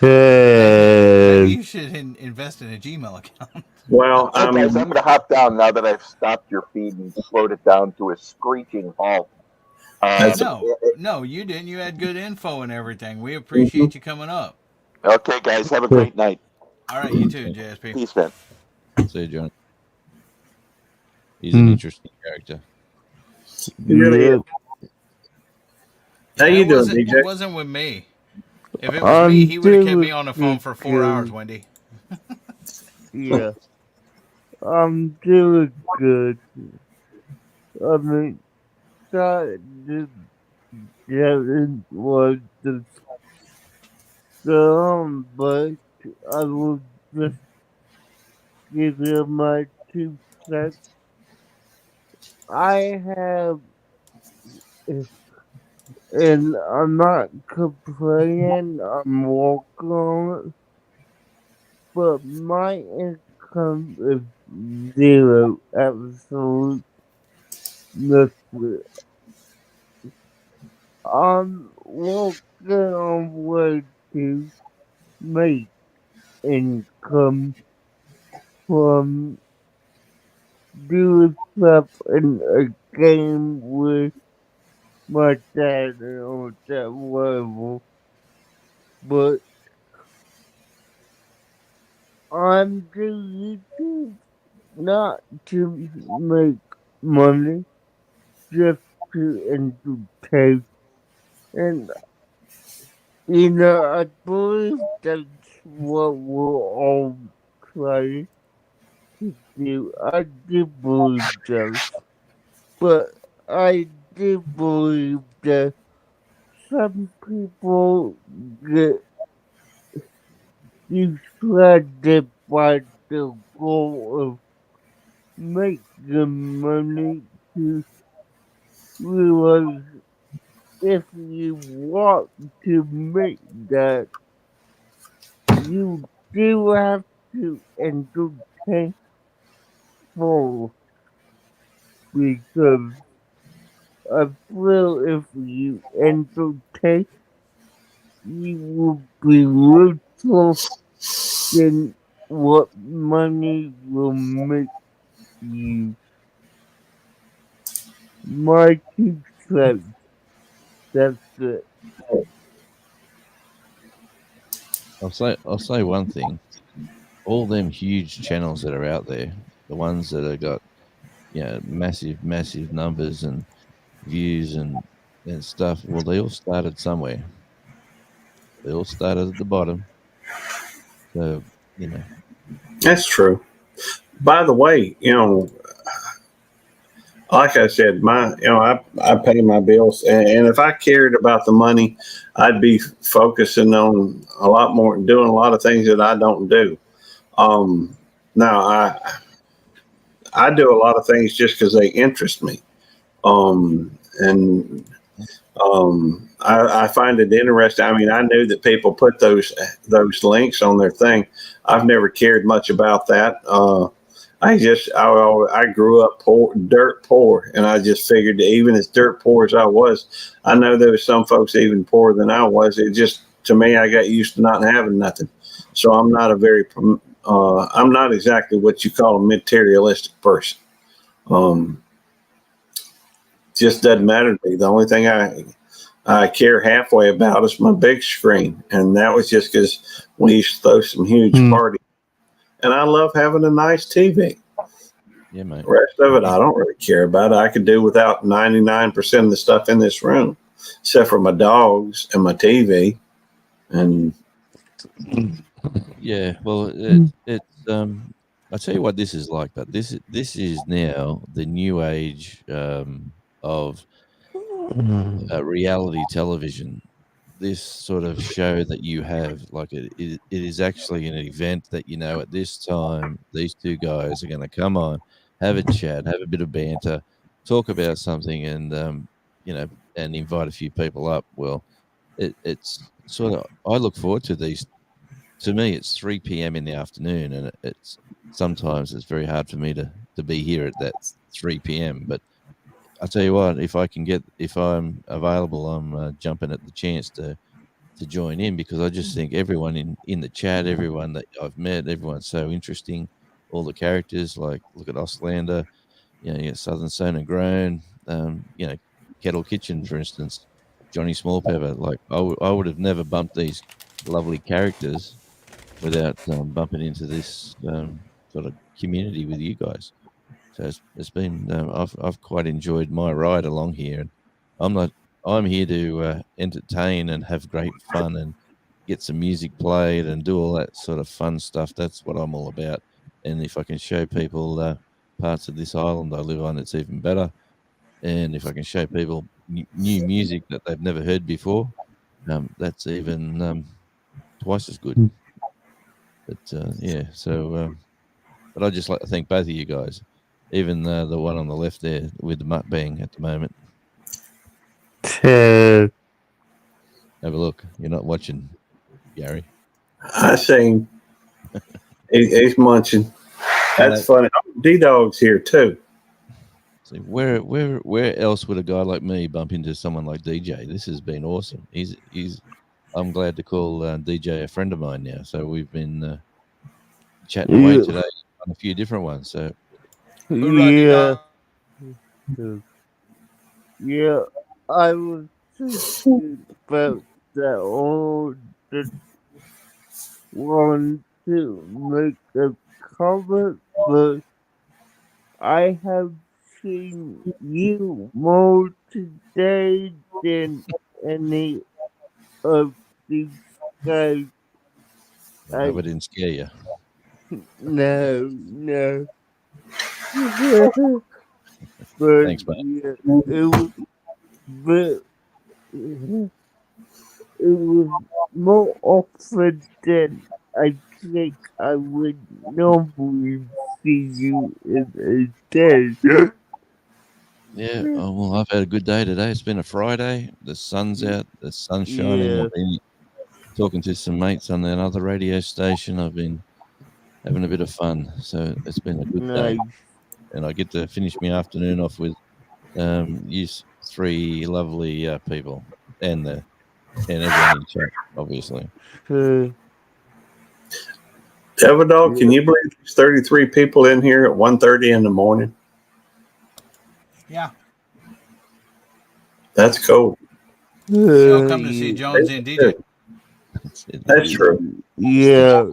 Maybe Ten. you should invest in a Gmail account. Well, Hey guys, I'm going to hop down now that I've stopped your feed and slowed it down to a screeching halt. that's No, you didn't. You had good info and everything. We appreciate you coming up. Okay, guys, have a great night. All right, you too, JSP. Peace, man. See, John. He's an interesting character. really is. How you doing, It DJ? wasn't with me. If it was me, I'm he would have kept me doing on the phone for 4 hours, good. Wendy. Yeah, I'm doing good. I mean, that just getting was the song, but I will just give you my 2 cents. I have, and I'm not complaining, I'm working on it, but my income is zero, absolute nothing. I'm working on way to make income from do stuff in a game with my dad on that level, but I'm doing it not to make money, just to entertain. And, I believe that's what we're all trying to do. I do believe that. But I do believe that some people get distracted by the goal of making money to realize if you want to make that, you do have to entertain full because I feel if you entertain, you will be little than what money will make you. My 2 cents. That's it. I'll say one thing. All them huge channels that are out there, the ones that have got massive numbers and views and stuff. Well, they all started somewhere. They all started at the bottom. So That's true. By the way, like I said, I pay my bills, and if I cared about the money, I'd be focusing on a lot more, doing a lot of things that I don't do. Now I do a lot of things just because they interest me, and I find it interesting. I mean, I knew that people put those links on their thing. I've never cared much about that. I grew up poor, dirt poor, and I just figured that even as dirt poor as I was, I know there was some folks even poorer than I was. It just, to me, I got used to not having nothing. So I'm not exactly what you call a materialistic person. Um, just doesn't matter to me. The only thing I care halfway about is my big screen, and that was just because we used to throw some huge parties, and I love having a nice TV. yeah, mate. The rest of it, I don't really care about. I could do without 99% of the stuff in this room, except for my dogs and my TV. And Yeah, well, it's I tell you what this is like, but this is now the new age of reality television. This sort of show that you have, like it is actually an event that at this time these two guys are going to come on, have a chat, have a bit of banter, talk about something, and and invite a few people up. Well, it's sort of I look forward to these. To me, it's 3 p.m. in the afternoon, and it's sometimes it's very hard for me to be here at that 3 p.m. But I tell you what, if I'm available, I'm jumping at the chance to join in because I just think everyone in the chat, everyone that I've met, everyone's so interesting. All the characters, like look at Ostlander, you got Southern Sown Grown, Kettle Kitchen, for instance, Johnny Smallpepper. Like I would have never bumped these lovely characters without bumping into this sort of community with you guys. So it's been I've quite enjoyed my ride along here, and I'm not I'm here to entertain and have great fun and get some music played and do all that sort of fun stuff. That's what I'm all about. And if I can show people parts of this island I live on, it's even better. And if I can show people new music that they've never heard before, that's even twice as good. But yeah, so but I'd just like to thank both of you guys, even the one on the left there with the mukbang at the moment. Have a look. You're not watching, Gary. I seen he's munching. That's funny. D Dog's here too. See, where else would a guy like me bump into someone like DJ? This has been awesome. I'm glad to call DJ a friend of mine now. So we've been chatting away today on a few different ones. So Yeah. Yeah. I was thinking about that all the want to make a comment, but I have seen you more today than any of these guys. I hope I I didn't scare you. no. But Thanks, mate. yeah, it was but it was more often than I think I would normally see you in a day. Yeah, oh, well, I've had a good day today. It's been a Friday. The sun's out. The sun's shining. Yeah, I've been talking to some mates on another radio station. I've been having a bit of fun. So it's been a good day. nice. And I get to finish my afternoon off with you three lovely people and everyone in chat, obviously. Uh, Devil Dog, can yeah, you believe there's 33 people in here at 1:30 in the morning? Yeah. That's cool. They all come to see yeah, Jonesy and DJ. That's true. yeah,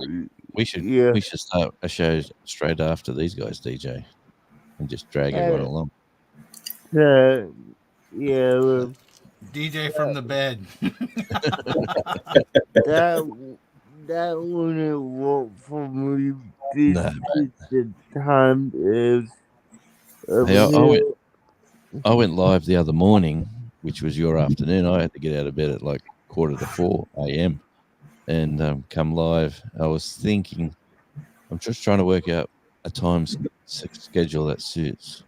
We should yeah. we should start a show straight after these guys, DJ, and just drag everyone Uh, along. yeah, well, DJ from the bed. that that wouldn't work for me. This No, is the time is hey, over here. I went live the other morning, which was your afternoon. I had to get out of bed at like 4:45 a.m. and come live. I was thinking, I'm just trying to work out a schedule that suits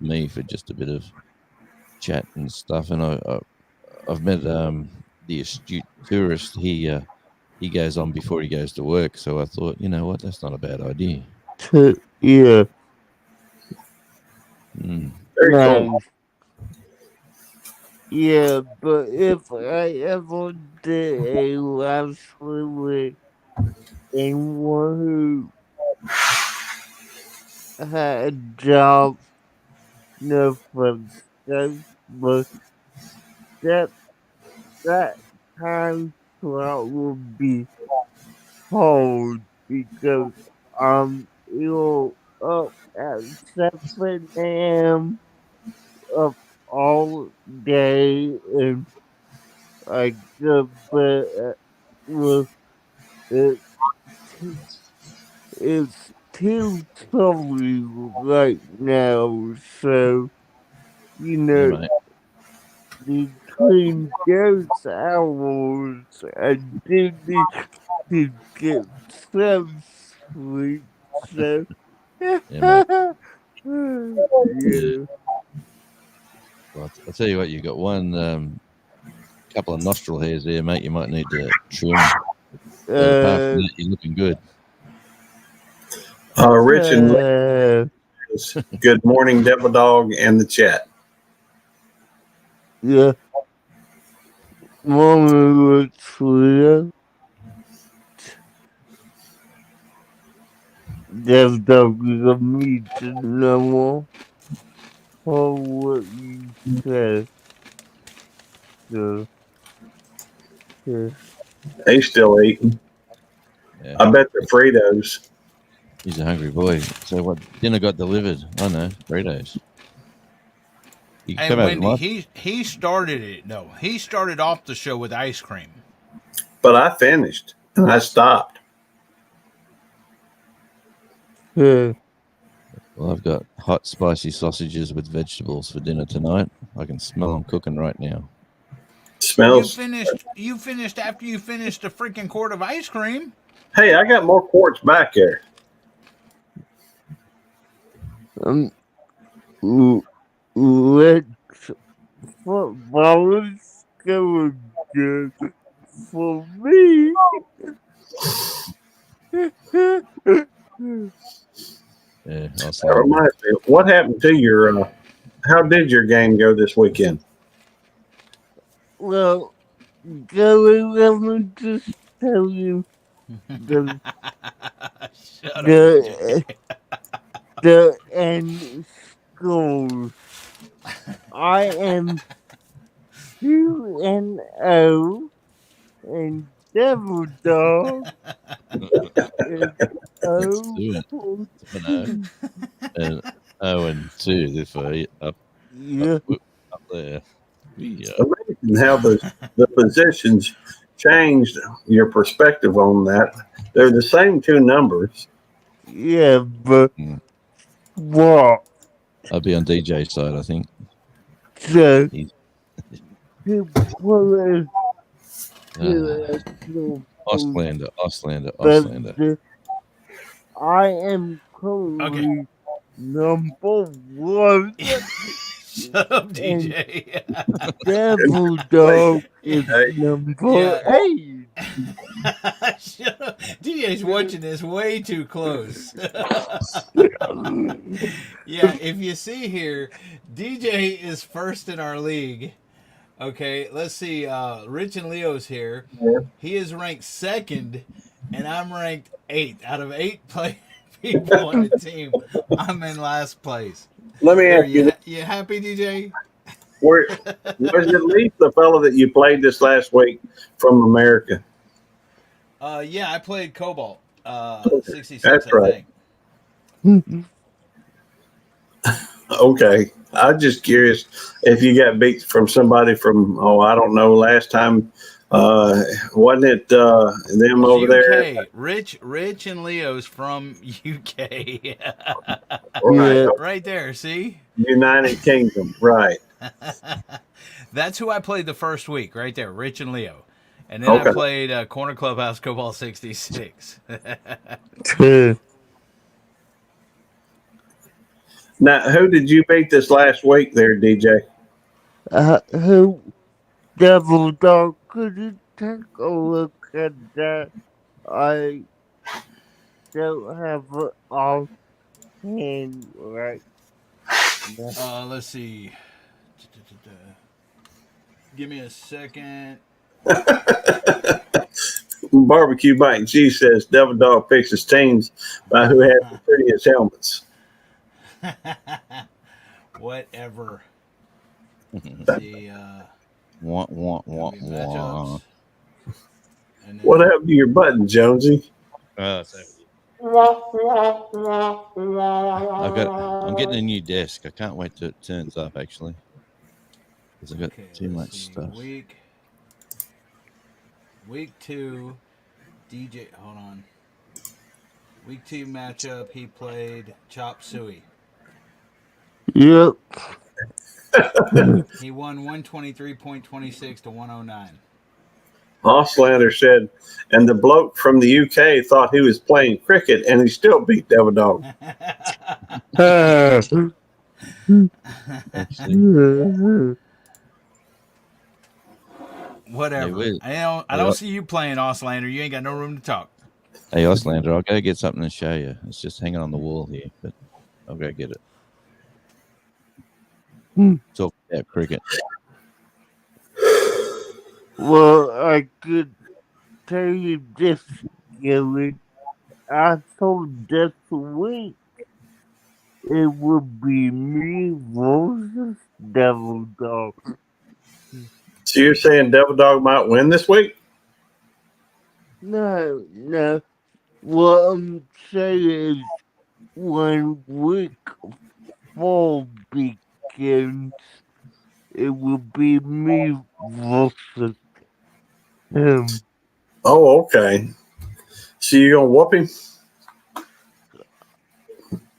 me for just a bit of chat and stuff. And I've met the astute tourist. He goes on before he goes to work. So I thought, you know what, that's not a bad idea. Yeah, Mm. Very nice. cool. Yeah, but if I ever did a live stream with anyone who had a job, no offense, guys, but that that time slot would be hard because I'm ill up at 7 a.m. up all day and I go bed with it. It's too chilly right now, so you Yeah, know mate. between those hours I do need to get some sleep. So Yeah, mate. Yeah. yeah. Well, I'll tell you what, you got one couple of nostril hairs there, mate. You might need to trim. But apart from Uh, that, you're looking good. Rich and uh, Liz, good morning, Devil Dog, and the chat. yeah. Morning, Lucia. There's the meet no more for what you said. So, yeah. He's still eating. Yeah, I bet they're Fritos. he's a hungry boy. So what dinner got delivered? I know, Fritos. You can Hey, come over to Wendy, my. he started it. No, he started off the show with ice cream. But I finished and I stopped. Yeah. Well, I've got hot, spicy sausages with vegetables for dinner tonight. I can smell them cooking right now. You Smells. finished. You finished after you finished a freaking quart of ice cream. Hey, I got more quarts back there. Um, let's football is going good for me. Yeah, I'll That slide in. reminds me, what happened to your? How did your game go this weekend? Well, Gary, let me just tell you the Shut up, the DJ. the end scores. I am 2-0, and Devil Dog is That's 0 2 for and 2. 0 and 0 and 2 for Yeah, up there. Yeah. Amazing how the positions changed your perspective on that. They're the same two numbers. yeah, but Mm. what? I'll be on DJ's side, I think. So, He's to put it uh, to a but Auslander. I am Okay. currently number 1, Shut up, and DJ. Devil Dog is Hey, number Yeah. 8. Shut up. DJ's watching this way too close. Yeah, if you see here, DJ is first in our league. Okay, let's see. Rich and Leo's here. He is ranked second, and I'm ranked eighth. Out of eight people on the team, I'm in last place. let me There, ask you: you happy, DJ? Where was it? Least the fellow that you played this last week from America? Yeah, I played Cobalt, Okay, 66, that's I right. think. Okay, I'm just curious if you got beat from somebody from I don't know. Last time, wasn't it them It's over there? UK. Rich and Leo's from UK. Right, Yeah, Right there, see? United Kingdom. Right. That's who I played the first week, right there, Rich and Leo. And then I Okay. played Corner Clubhouse Cobalt 66. Now, who did you beat this last week, there, DJ? who Devil Dog, could you take a look at that? I don't have it offhand right now. Let's see. Give me a second. Barbecue Bite and Cheese says Devil Dog picks his teams by who has the prettiest helmets. Whatever. Let's see. Wah, wah, wah, Be wah. matchups. And then, What happened to your button, Jonesy? So I'm getting a new desk. I can't wait till it turns up actually. Because I've got okay, too let's much see. stuff. Week 2, DJ. Hold on. Week 2 matchup. He played Chop Suey. Yep. He won 123.26 to 109. Auslander said, and the bloke from the UK thought he was playing cricket and he still beat Devil Dog. Actually, Whatever. hey, I don't see you playing Auslander. You ain't got no room to talk. hey, Auslander, I'll go get something to show you. It's just hanging on the wall here, but I'll go get it. Talk about cricket. Well, I could tell you this, Gary. I thought this week it would be me versus Devil Dog. So you're saying Devil Dog might win this week? No. What I'm saying is when week 4 begins, it will be me versus him. Oh, okay. So you're gonna whoop him?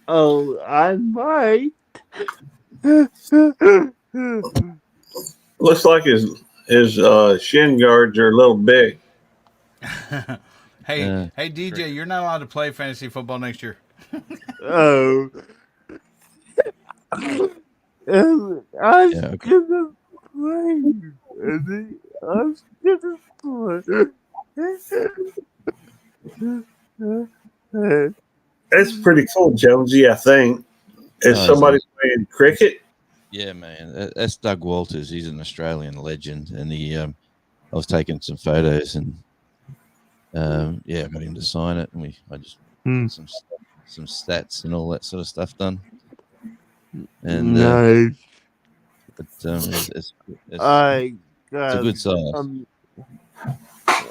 Oh, I might. Looks like his shin guards are a little big. Hey, DJ, you're not allowed to play fantasy football next year. Oh. I'm Yeah, okay. gonna play. I'm gonna play. That's pretty cool, Jonesy. I think is Oh, somebody awesome. playing cricket. Yeah, man. That's Doug Walters. He's an Australian legend, and I was taking some photos, and I got him to sign it, and I just did some stuff. some stats and all that sort of stuff done. And Nice. it's I a got. good size.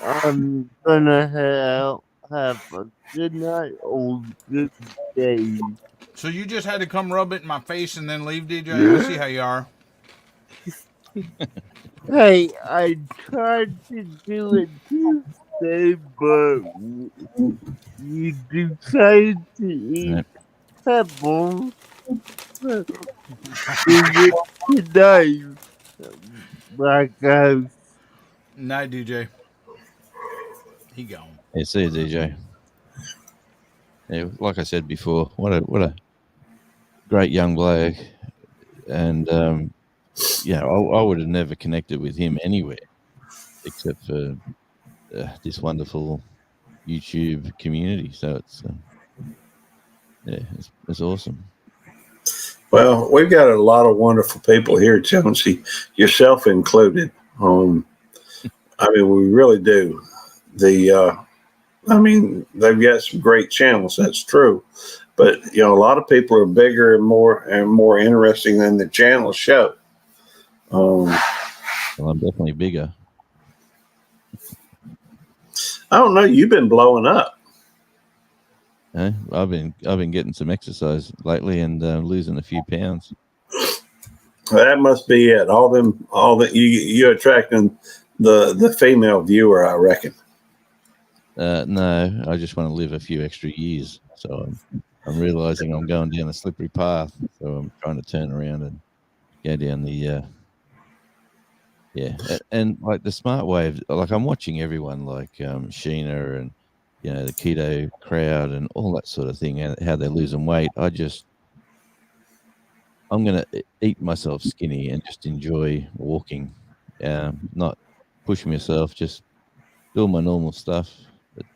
I'm gonna head out. Have a good night or good day. So you just had to come rub it in my face and then leave, DJ? I see how you are. Hey, I tried to do it Tuesday, but you decided to eat pebbles. Is it today? My guys. Night, DJ. He gone. Yeah, see you, DJ. Yeah, like I said before, what a great young bloke, and yeah, I would have never connected with him anywhere except for this wonderful YouTube community. So it's yeah, it's awesome. Well, we've got a lot of wonderful people here, Jonesy, yourself included. I mean, we really do. I mean, they've got some great channels. That's true, but a lot of people are bigger and more interesting than the channels show. Well, I'm definitely bigger. I don't know. You've been blowing up. I've been getting some exercise lately and losing a few pounds. That must be it. All that you're attracting the female viewer, I reckon. No, I just want to live a few extra years. So I'm realizing I'm going down a slippery path. So I'm trying to turn around and go down the and like the smart wave. Like I'm watching everyone like Sheena and the keto crowd and all that sort of thing, and how they're losing weight. I'm gonna eat myself skinny and just enjoy walking, not pushing myself, just doing my normal stuff. But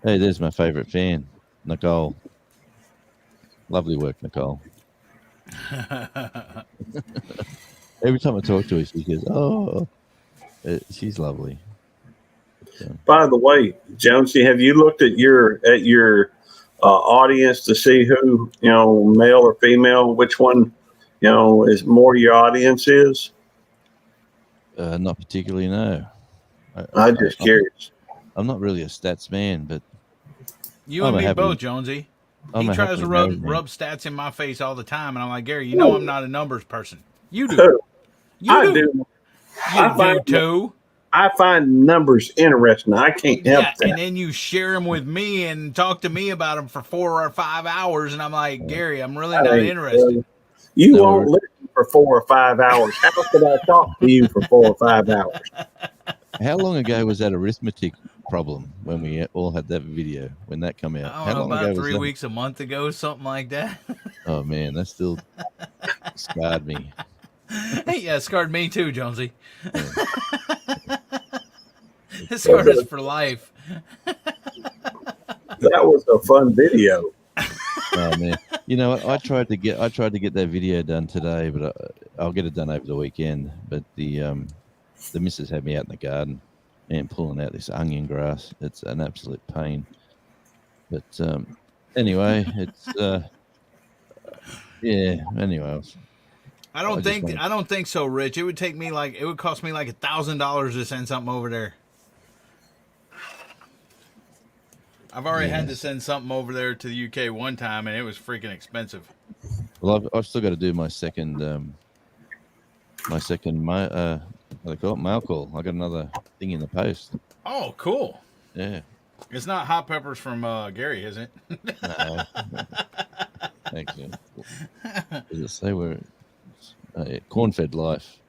hey, there's my favorite fan, Nicole. Lovely work, Nicole. Every time I talk to her, she goes, "Oh, she's lovely." By the way, Jonesy, have you looked at your audience to see who male or female, which one is more your audience is? Not particularly, no. I'm just curious. I'm not really a stats man, but you and me both, Jonesy. He tries to rub stats in my face all the time, and I'm like, Gary, I'm not a numbers person. You do. I do. You do too. I find numbers interesting. I can't help that. And then you share them with me and talk to me about them for 4 or 5 hours, and I'm like, Gary, I'm really not interested. You won't listen for 4 or 5 hours. How could I talk to you for 4 or 5 hours? How long ago was that arithmetic problem when we all had that video when that came out? How long about 3 weeks, a month ago, something like that. Oh man, that still scarred me. Yeah, it scarred me too, Jonesy. Yeah. It scarred us for life. That was a fun video. Oh man, I tried to get that video done today, but I'll get it done over the weekend. But the missus had me out in the garden and pulling out this onion grass. It's an absolute pain. But anyway, it's yeah. Anyway, I don't think so, Rich. It would cost me like $1,000 to send something over there. I've already had to send something over there to the UK one time, and it was freaking expensive. Well, I've still got to do my second what do they call it? Mail call. I got another thing in the post. Oh, cool. Yeah. It's not hot peppers from Gary, is it? No. Actually, does it say where? Corn-fed life.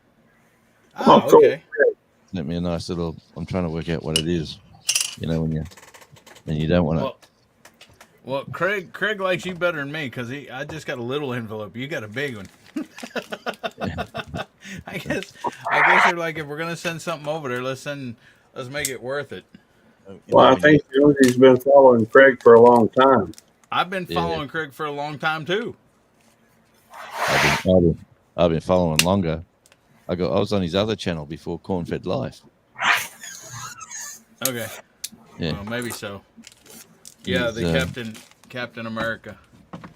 Oh, okay. Sent me a nice little. I'm trying to work out what it is. When you don't want to. Well, Craig likes you better than me because I just got a little envelope. You got a big one. I guess they're like, if we're gonna send something over there, let's make it worth it. Well, I think Jonesy's been following Craig for a long time. I've been following Craig for a long time too. I've been following longer. I was on his other channel before Corn-Fed Life. Okay. Yeah. Well, maybe so. Yeah, the Captain America.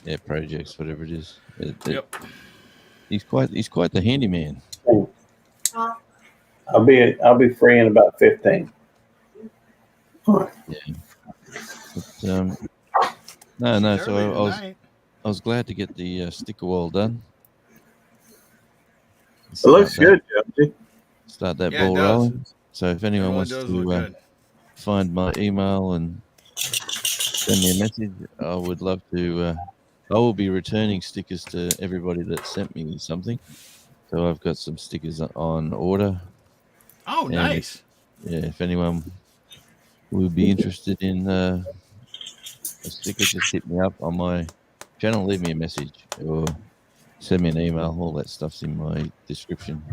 Yeah, projects, whatever it is. Yep. He's quite the handyman. I'll be free in about 15. All right. But, no. It's early So tonight. I was glad to get the sticker wall done. It looks good, Josie. Start that Yeah, it ball does. rolling. So if It anyone really wants does look to good. find my email and send me a message, I would love to. I will be returning stickers to everybody that sent me something. So I've got some stickers on order. Oh, And nice. if anyone would be interested in a sticker, just hit me up on my channel, leave me a message, or send me an email. All that stuff's in my description.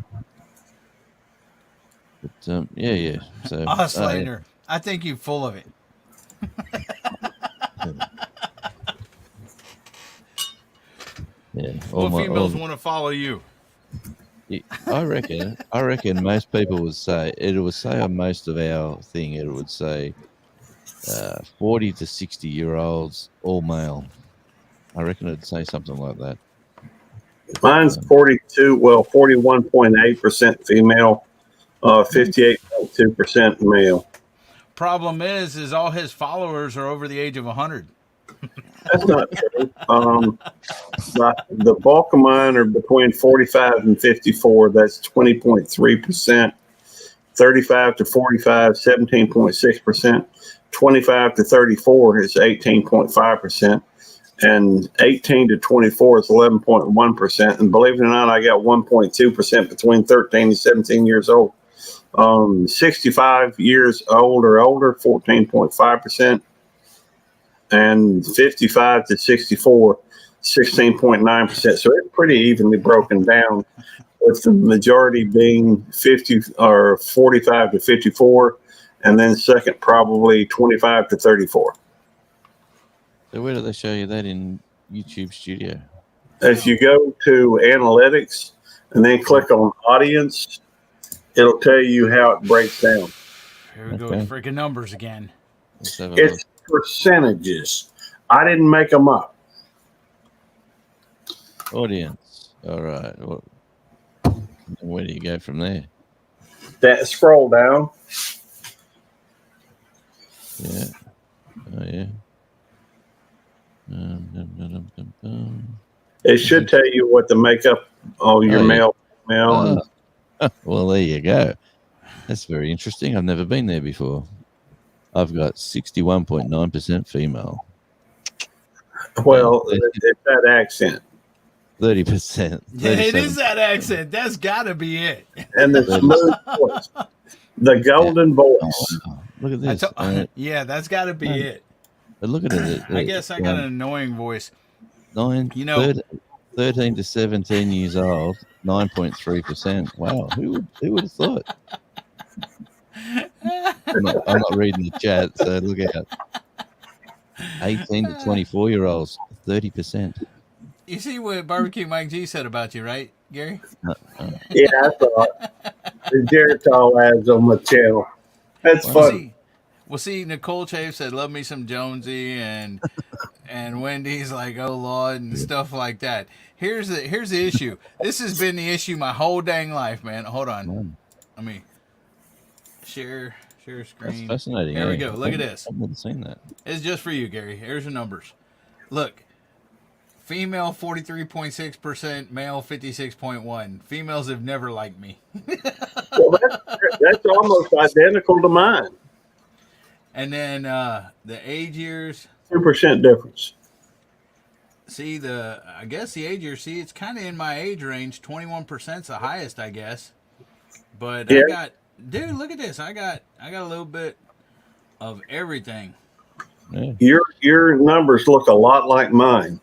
But yeah. So Oslander, I think you're full of it. yeah. What females want to follow you? I reckon most people would say it would say on most of our thing it would say 40 to 60-year-olds, all male. I reckon it'd say something like that. Mine's 41.8% female, 58.2% male. Problem is all his followers are over the age of 100. That's not true. The bulk of mine are between 45 and 54. That's 20.3%. 35 to 45, 17.6%. 25 to 34 is 18.5%. And 18 to 24 is 11.1%. And believe it or not, I got 1.2% between 13 and 17 years old. 65 years old or older, 14.5%. And 55 to 64, 16.9%. So it's pretty evenly broken down, with the majority being 50 or 45 to 54, and then second probably 25 to 34. So where do they show you that in YouTube Studio? If you go to analytics and then click on audience, it'll tell you how it breaks down. Here we go with freaking numbers again. Let's have a look. It's percentages. I didn't make them up. Audience. All right. Well, where do you go from there? That scroll down. Yeah. Oh yeah. It should tell you what the makeup of your male. And well, there you go. That's very interesting. I've never been there before. I've got 61.9% female. well, it's that accent. 30%. Yeah, it is that accent. That's got to be it. And the smooth voice. The golden voice. Oh, look at this. Yeah, that's got to be it. But look at it. I guess I got an annoying voice. 13 to 17 years old, 9.3%. Wow, who would have thought? I'm not reading the chat, so look out. 18 to 24-year-olds, 30%. You see what Barbecue Mike G said about you, right, Gary? Yeah, I saw it. The Geritol ads on my channel. That's funny. Well, see, Nicole Chafe said, "Love me some Jonesy," and Wendy's like, "Oh Lord," and stuff like that. Here's the issue. This has been the issue my whole dang life, man. Hold on, let me share screen. That's fascinating. Here we go. Look at this. I've never seen that. It's just for you, Gary. Here's the numbers. Look. Female 43.6%, male 56.1%. Females have never liked me. Well, that's almost identical to mine. And then the age years. 2% difference. See, I guess the age years, it's kind of in my age range. 21% is the highest, I guess. But yeah. Look at this. I got a little bit of everything. Yeah. Your numbers look a lot like mine.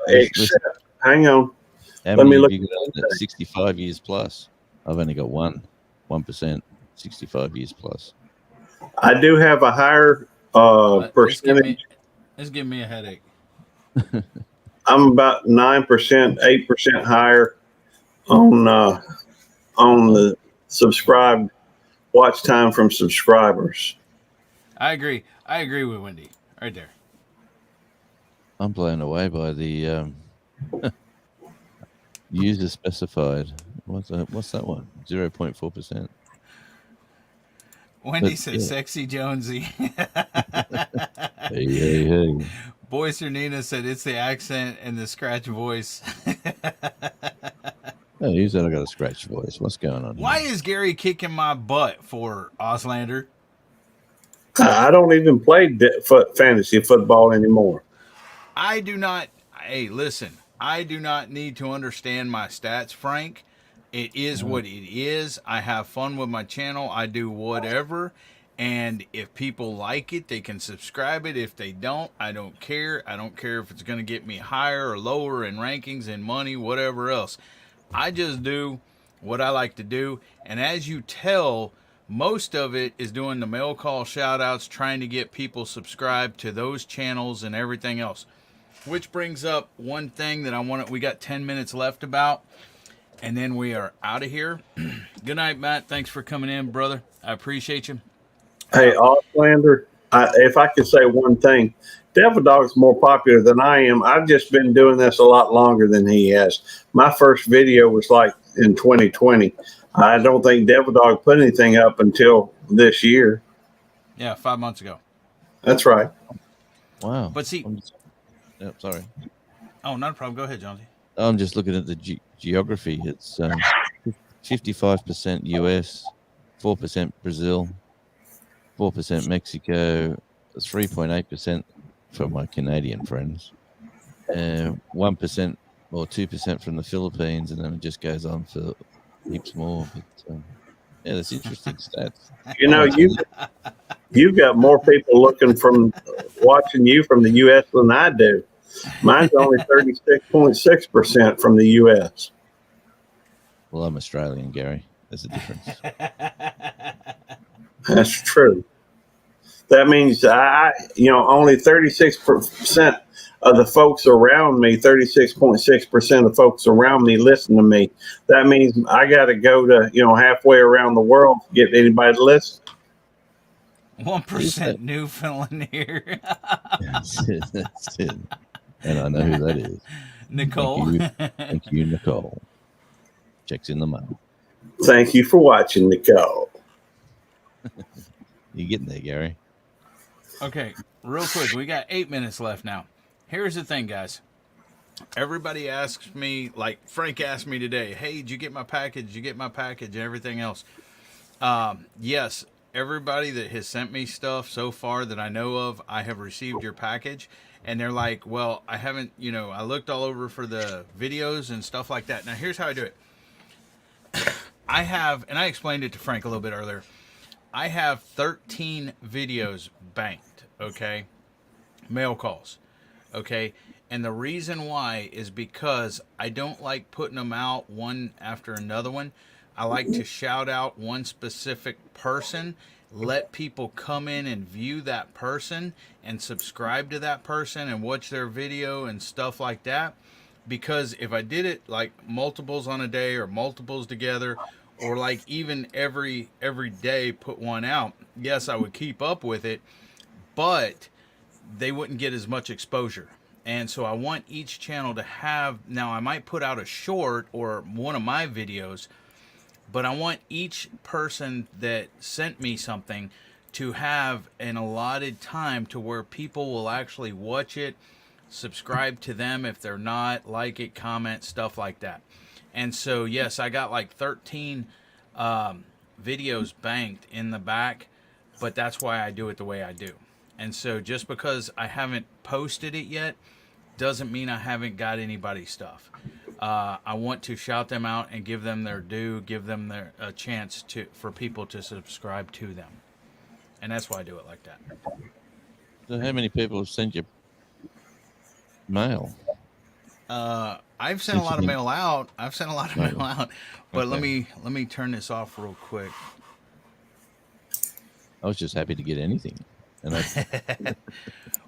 Except, hang on. Let me look at 65 years plus. I've only got 1%, 65 years plus. I do have a higher percentage. It's giving me a headache. I'm about 9%, 8% higher on the subscribed watch time from subscribers. I agree with Wendy right there. I'm blown away by the user specified. What's that one? 0.4%. Wendy But says, yeah, "Sexy Jonesy." hey. Boyster Nina said, "It's the accent and the scratch voice." Oh, you said I got a scratch voice. What's going on Why here? is Gary kicking my butt for Auslander? I don't even play fantasy football anymore. I do not. Hey, listen. I do not need to understand my stats, Frank. It is what it is. I have fun with my channel. I do whatever. And if people like it, they can subscribe it. If they don't, I don't care. I don't care if it's going to get me higher or lower in rankings and money, whatever else. I just do what I like to do. And as you tell, most of it is doing the mail call shout outs, trying to get people subscribed to those channels and everything else. Which brings up one thing that we got 10 minutes left about, and then we are out of here. Good night, Matt. Thanks for coming in, brother. I appreciate you. Hey, Auslander, if I could say one thing, Devil Dog's more popular than I am. I've just been doing this a lot longer than he has. My first video was like in 2020. I don't think Devil Dog put anything up until this year. Yeah, 5 months ago. That's right. Wow. But see, Sorry. oh, not a problem. Go ahead, Jonesy. I'm just looking at the geography. It's 55% US, 4% Brazil, 4% Mexico, 3.8% for my Canadian friends, 1% or 2% from the Philippines, and then it just goes on for heaps more. But yeah, that's interesting stats. You know, you've got more people watching you from the U.S. than I do. Mine's only 36.6% from the U.S. Well, I'm Australian, Gary. There's a difference. That's true. That means only 36% of the folks around me, 36.6% of folks around me listen to me. That means I got to go to, halfway around the world to get anybody to listen. 1% Newfoundland here. That's it. And I know who that is. Nicole. Thank you, Nicole. Checks in the mail. Thank you for watching, Nicole. You getting there, Gary? Okay, real quick. We got 8 minutes left now. Here's the thing, guys. Everybody asks me, like Frank asked me today, hey, did you get my package? Did you get my package and everything else? Yes, everybody that has sent me stuff so far that I know of, I have received your package. And they're like, well, I haven't, I looked all over for the videos and stuff like that. Now, here's how I do it. I have, and I explained it to Frank a little bit earlier, I have 13 videos banked, okay? Mail calls, okay? And the reason why is because I don't like putting them out one after another one. I like to shout out one specific person, let people come in and view that person and subscribe to that person and watch their video and stuff like that. Because if I did it like multiples on a day or multiples together, or like even every day put one out, yes, I would keep up with it, but they wouldn't get as much exposure. And so I want each channel to have, now I might put out a short or one of my videos, but I want each person that sent me something to have an allotted time to where people will actually watch it, subscribe to them if they're not, like it, comment, stuff like that. And so, yes, I got like 13 videos banked in the back, but that's why I do it the way I do. And so just because I haven't posted it yet doesn't mean I haven't got anybody's stuff. I want to shout them out and give them their due, give them a chance for people to subscribe to them. And that's why I do it like that. So how many people have sent you mail? I've sent a lot of mail out. But Okay. let me turn this off real quick. I was just happy to get anything. And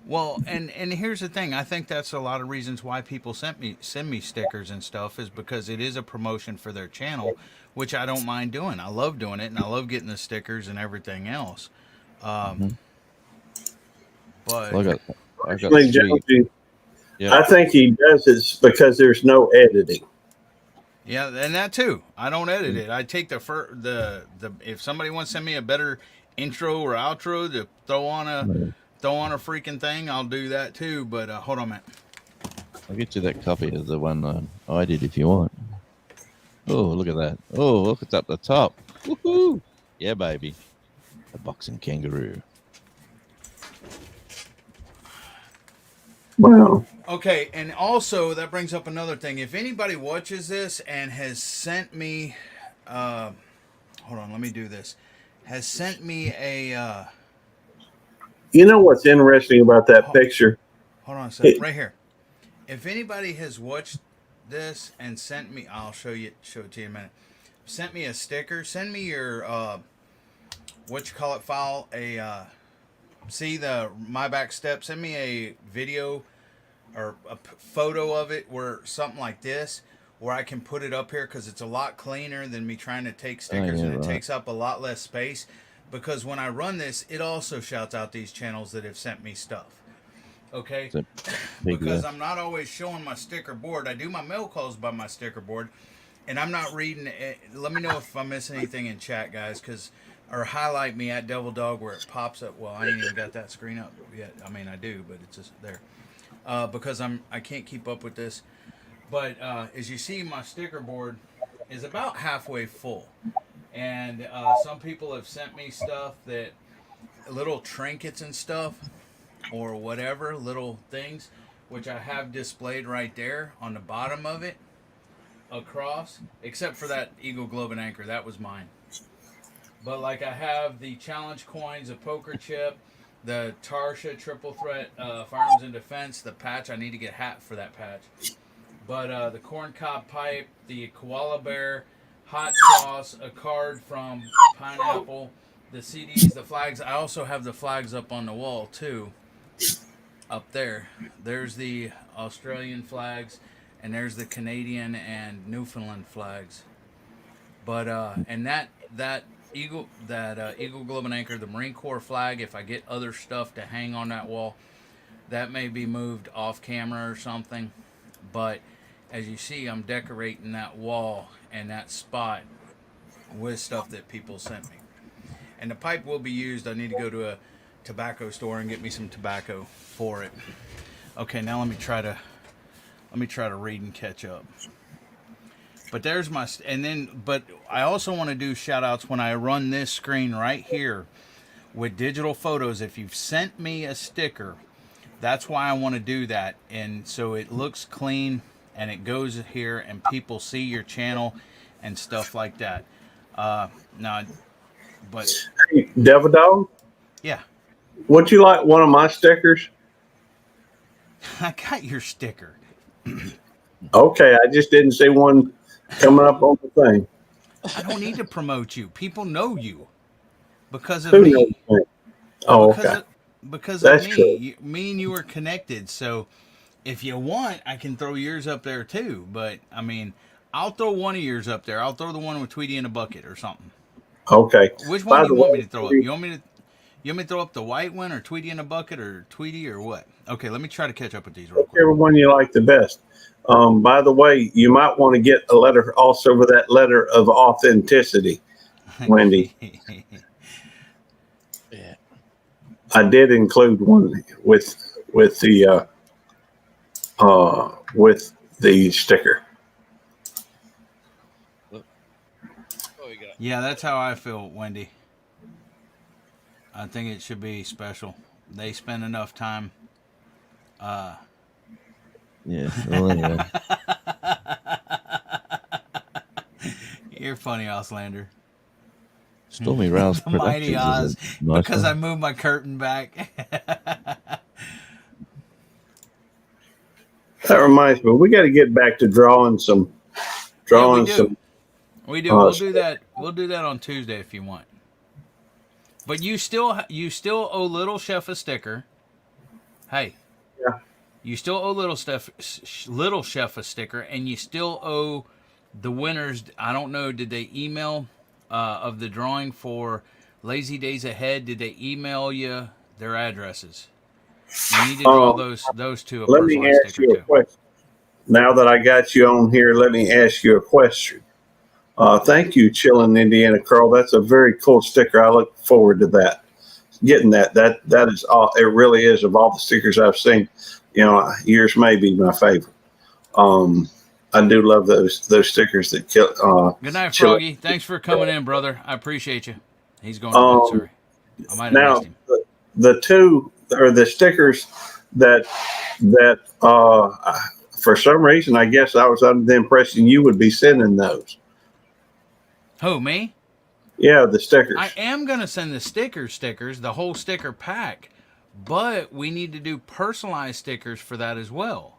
Well, and here's the thing. I think that's a lot of reasons why people send me stickers and stuff, is because it is a promotion for their channel, which I don't mind doing. I love doing it, and I love getting the stickers and everything else. But I got Jonesy, Yeah. I think he does it because there's no editing. Yeah, and that too. I don't edit it. I take the if somebody wants to send me a better intro or outro to throw on a freaking thing, I'll do that too. But hold on a minute. I'll get you that copy of the one I did if you want. Oh, look at that. Oh, look, it's up the top. Woohoo! Yeah, baby. A boxing kangaroo. Wow. Okay, and also that brings up another thing. If anybody watches this and has sent me, hold on, let me do this. Has sent me a. You know what's interesting about that picture? Hold on a second, right here. If anybody has watched this and sent me, I'll show it to you in a minute. Sent me a sticker. Send me your what you call it file. See the my back step. Send me a video or a photo of it where something like this, where I can put it up here because it's a lot cleaner than me trying to take stickers and it takes up a lot less space. Because when I run this, it also shouts out these channels that have sent me stuff. Okay, because I'm not always showing my sticker board. I do my mail calls by my sticker board, and I'm not reading it. Let me know if I miss anything in chat, guys, or highlight me at Devil Dog where it pops up. Well, I ain't even got that screen up yet. I mean, I do, but it's just there because I can't keep up with this. But as you see, my sticker board is about halfway full, and some people have sent me stuff that little trinkets and stuff. Or whatever, little things, which I have displayed right there on the bottom of it, across, except for that Eagle Globe and Anchor, that was mine. But like I have the challenge coins, a poker chip, the Tarsha triple threat firearms and defense, the patch, I need to get a hat for that patch. But the corn cob pipe, the koala bear, hot sauce, a card from Pineapple, the CDs, the flags. I also have the flags up on the wall too. Up there's the Australian flags, and there's the Canadian and Newfoundland flags. But and that Eagle Globe and Anchor, the Marine Corps flag. If I get other stuff to hang on that wall, that may be moved off camera or something. But as you see, I'm decorating that wall and that spot with stuff that people sent me. And the pipe will be used. I need to go to a tobacco store and get me some tobacco for it. Okay, now let me try to read and catch up. But there's my but I also want to do shout outs when I run this screen right here with digital photos. If you've sent me a sticker, that's why I want to do that, and so it looks clean and it goes here and people see your channel and stuff like that. Now, but Hey, Devil Dog, yeah. would you like one of my stickers? I got your sticker. Okay, I just didn't see one coming up on the thing. I don't need to promote you. People know you because of Who me. knows? Oh, because okay. Because That's of me. true. Me and you are connected. So if you want, I can throw yours up there too. But I mean, I'll throw one of yours up there. I'll throw the one with Tweety in a bucket or something. Okay. Which one By do you the want way, me to throw up? You want me to throw up the white one or Tweety in a bucket or Tweety or what? Okay, let me try to catch up with these real quick. whichever one you like the best. By the way, you might want to get a letter also with that letter of authenticity, Wendy. Yeah. I did include one with the sticker. Yeah, that's how I feel, Wendy. I think it should be special. They spend enough time. Yeah. Well, anyway. You're funny, Auslander. Stormy Rouse The Mighty Productions Oz, is a nice because one. I moved my curtain back. That reminds me, we got to get back to drawing some. We do. We'll do that. We'll do that on Tuesday if you want. But you still owe Little Chef a sticker. Hey. Yeah. You still owe Little Chef a sticker, and you still owe the winners. I don't know. Did they email of the drawing for Lazy Days Ahead? Did they email you their addresses? We need to draw Um, those two a let me personalized ask sticker you a too. question. Now that I got you on here, let me ask you a question. Thank you, Chillin' Indiana Carl. That's a very cool sticker. I look forward to that. Getting that. That is all. It really is, of all the stickers I've seen. Yours may be my favorite. Um, I do love those stickers that kill. Good night, Chillin'. Froggy. Thanks for coming in, brother. I appreciate you. He's going to bed. Um, Sorry, I might have missed now him. the two or the stickers that for some reason I guess I was under the impression you would be sending those. Who, me? Yeah, the stickers. I am going to send the stickers, the whole sticker pack, but we need to do personalized stickers for that as well.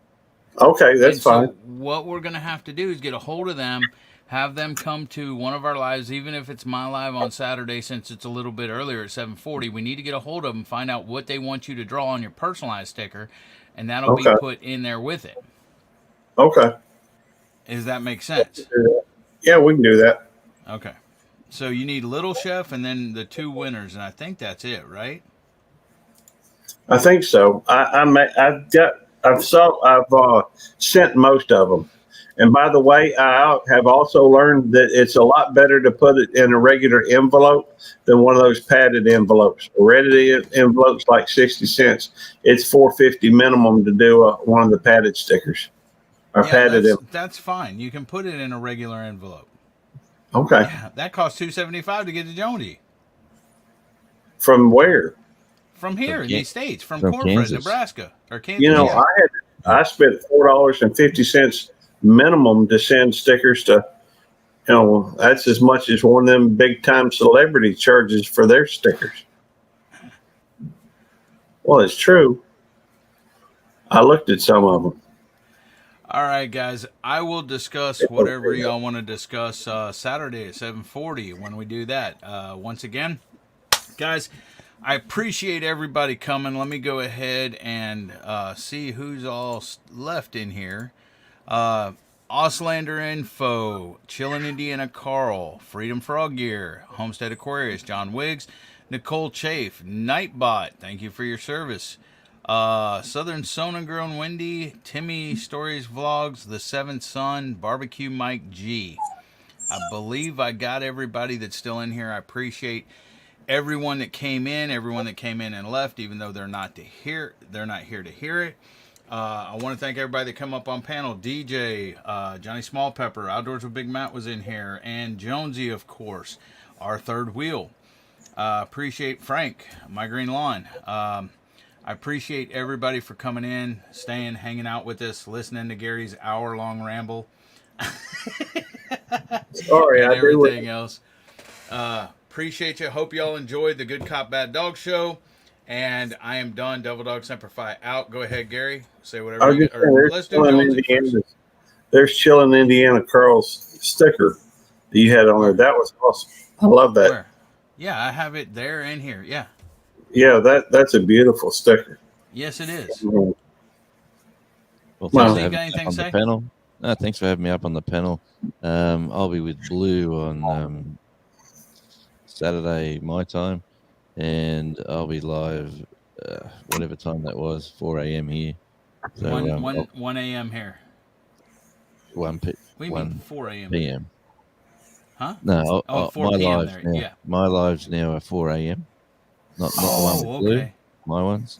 Okay, that's And fine. so what we're going to have to do is get a hold of them, have them come to one of our lives, even if it's my live on Saturday, since it's a little bit earlier at 7:40. We need to get a hold of them, find out what they want you to draw on your personalized sticker, and that'll be Okay. put in there with it. Okay. Does that make sense? Yeah, we can do that. Okay. So you need Little Chef and then the two winners, and I think that's it, right? I think so. I've sent most of them. And by the way, I have also learned that it's a lot better to put it in a regular envelope than one of those padded envelopes. Ready envelopes like 60 cents. It's $4.50 minimum to do one of the padded stickers or padded. That's fine. You can put it in a regular envelope. Okay. Yeah, that costs $2.75 to get to Jonesy. From where? From here in these states, from from Cornfred, Kansas. Nebraska, or Kansas. You know, I spent $4.50 minimum to send stickers to. That's as much as one of them big time celebrity charges for their stickers. Well, it's true. I looked at some of them. All right, guys. I will discuss whatever y'all want to discuss Saturday at 7:40 when we do that. Once again, guys, I appreciate everybody coming. Let me go ahead and see who's all left in here. Auslander Info, Chillin' Indiana Carl, Freedom Frog Gear, Homestead Aquarius, John Wiggs, Nicole Chafe, Nightbot, thank you for your service. Southern Sona Grown Windy, Timmy Stories Vlogs, The Seventh Son, Barbecue Mike G. I believe I got everybody that's still in here. I appreciate everyone that came in and left, even though they're not here to hear it. I want to thank everybody that come up on panel. DJ, Johnny Smallpepper, Outdoors with Big Matt was in here, and Jonesy, of course, our third wheel. Appreciate Frank, My Green Lawn. I appreciate everybody for coming in, staying, hanging out with us, listening to Gary's hour-long ramble. Sorry, and I everything else. Appreciate you. Hope y'all enjoyed the Good Cop Bad Dog show. And I am done. Devil Dog Semper Fi out. Go ahead, Gary. Say whatever you get. Let's do Jonesy first. There's Chillin' Indiana Carl's sticker that you had on there. That was awesome. I love that. Where? Yeah, I have it there and here. Yeah. Yeah, that's a beautiful sticker. Yes, it is. Well, Well, thanks for you having got me anything up to on say? the panel. No, thanks for having me up on the panel. I'll be with Blue on Saturday my time, and I'll be live whatever time that was, 4 a.m. here. So 1 a.m. here. 1 p. We mean 4 a.m. p.m. Huh? No, 4 my p.m. lives there. now. Yeah. My lives now are 4 a.m. Not the one with Blue. Okay. My ones.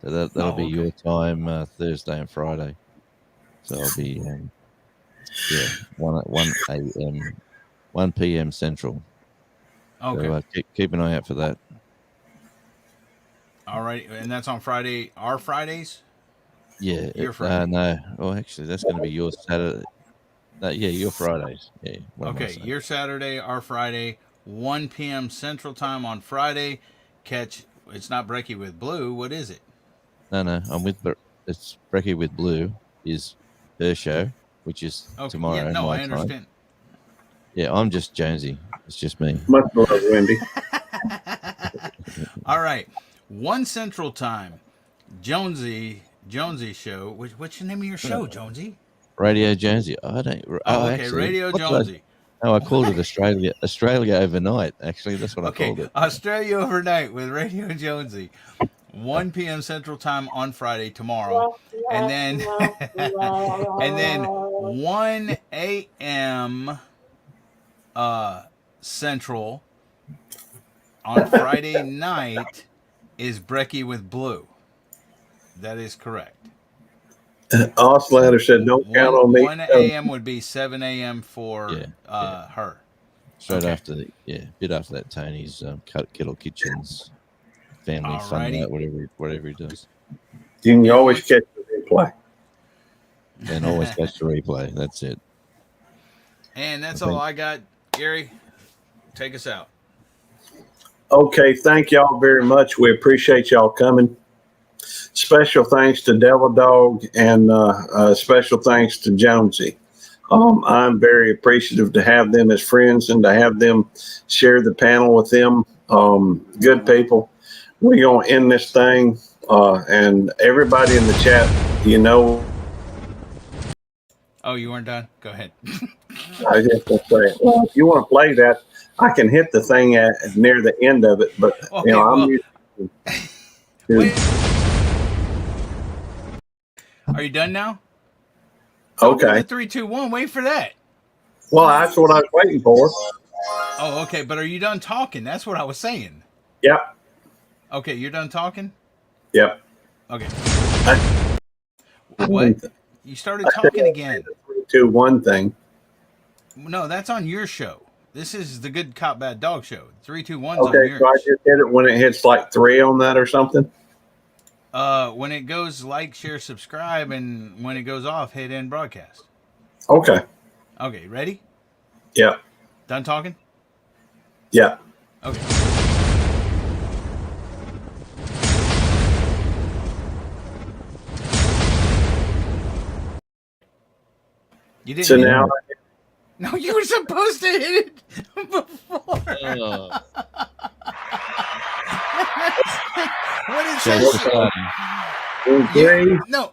So that'll be your time Thursday and Friday. So I'll be 1 a.m. 1 p.m. Central. Okay. So keep an eye out for that. All right, and that's on Friday. Our Fridays. Yeah. Your Friday. No. Well, actually, that's going to be your Saturday. No, yeah, your Fridays. Yeah. Okay, your Saturday, our Friday, 1 p.m. Central Time on Friday. Catch. It's not Breaky with Blue. What is it? No. It's Brecky with Blue is her show, which is tomorrow. Yeah, no, my I understand. Time. Yeah, I'm just Jonesy. It's just me. Much love, Wendy. All right, 1 Central Time, Jonesy show. What's the name of your show, Jonesy? Radio Jonesy. I don't. Okay, actually, Radio Jonesy. I called it Australia overnight. Actually, that's what I called it. Australia Overnight with Radio Jonesy. 1 p.m. Central Time on Friday tomorrow, and then and then 1 a.m. Central on Friday night is Brecky with Blue. That is correct. Oscillator said, "Don't count on me." 1 a.m. would be 7 a.m. for her. Straight Okay. after the a bit after that, Tony's Kettle Kitchens family fun Alrighty. night, whatever he does, You can always catch the replay. and always catch the replay. That's it. And that's all I got. Gary, take us out. Okay, thank y'all very much. We appreciate y'all coming. Special thanks to Devil Dog and special thanks to Jonesy. I'm very appreciative to have them as friends and to have them share the panel with them. Good people. We're going to end this thing. And everybody in the chat, you know. Oh, you weren't done? Go ahead. I just want to say, well, if you want to play that, I can hit the thing at near the end of it. But, Okay, I'm used to. Wait. Are you done now? Okay. 3, 2, 1. Wait for that. Well, that's what I was waiting for. Oh, okay. But are you done talking? That's what I was saying. Yep. Okay, you're done talking? Yep. Okay. What? You started talking again. 3, 2, 1 thing. No, that's on your show. This is the Good Cop Bad Dog show. 3, 2, 1's Okay, on yours. so I just hit it when it hits like 3 on that or something. When it goes like, share, subscribe, and when it goes off, hit end broadcast. Okay. Okay, ready? Yep. Done talking? Yep. Okay. You didn't So hit now, it? No, you were supposed to hit it before. What it Chase says? the button. in 3, No,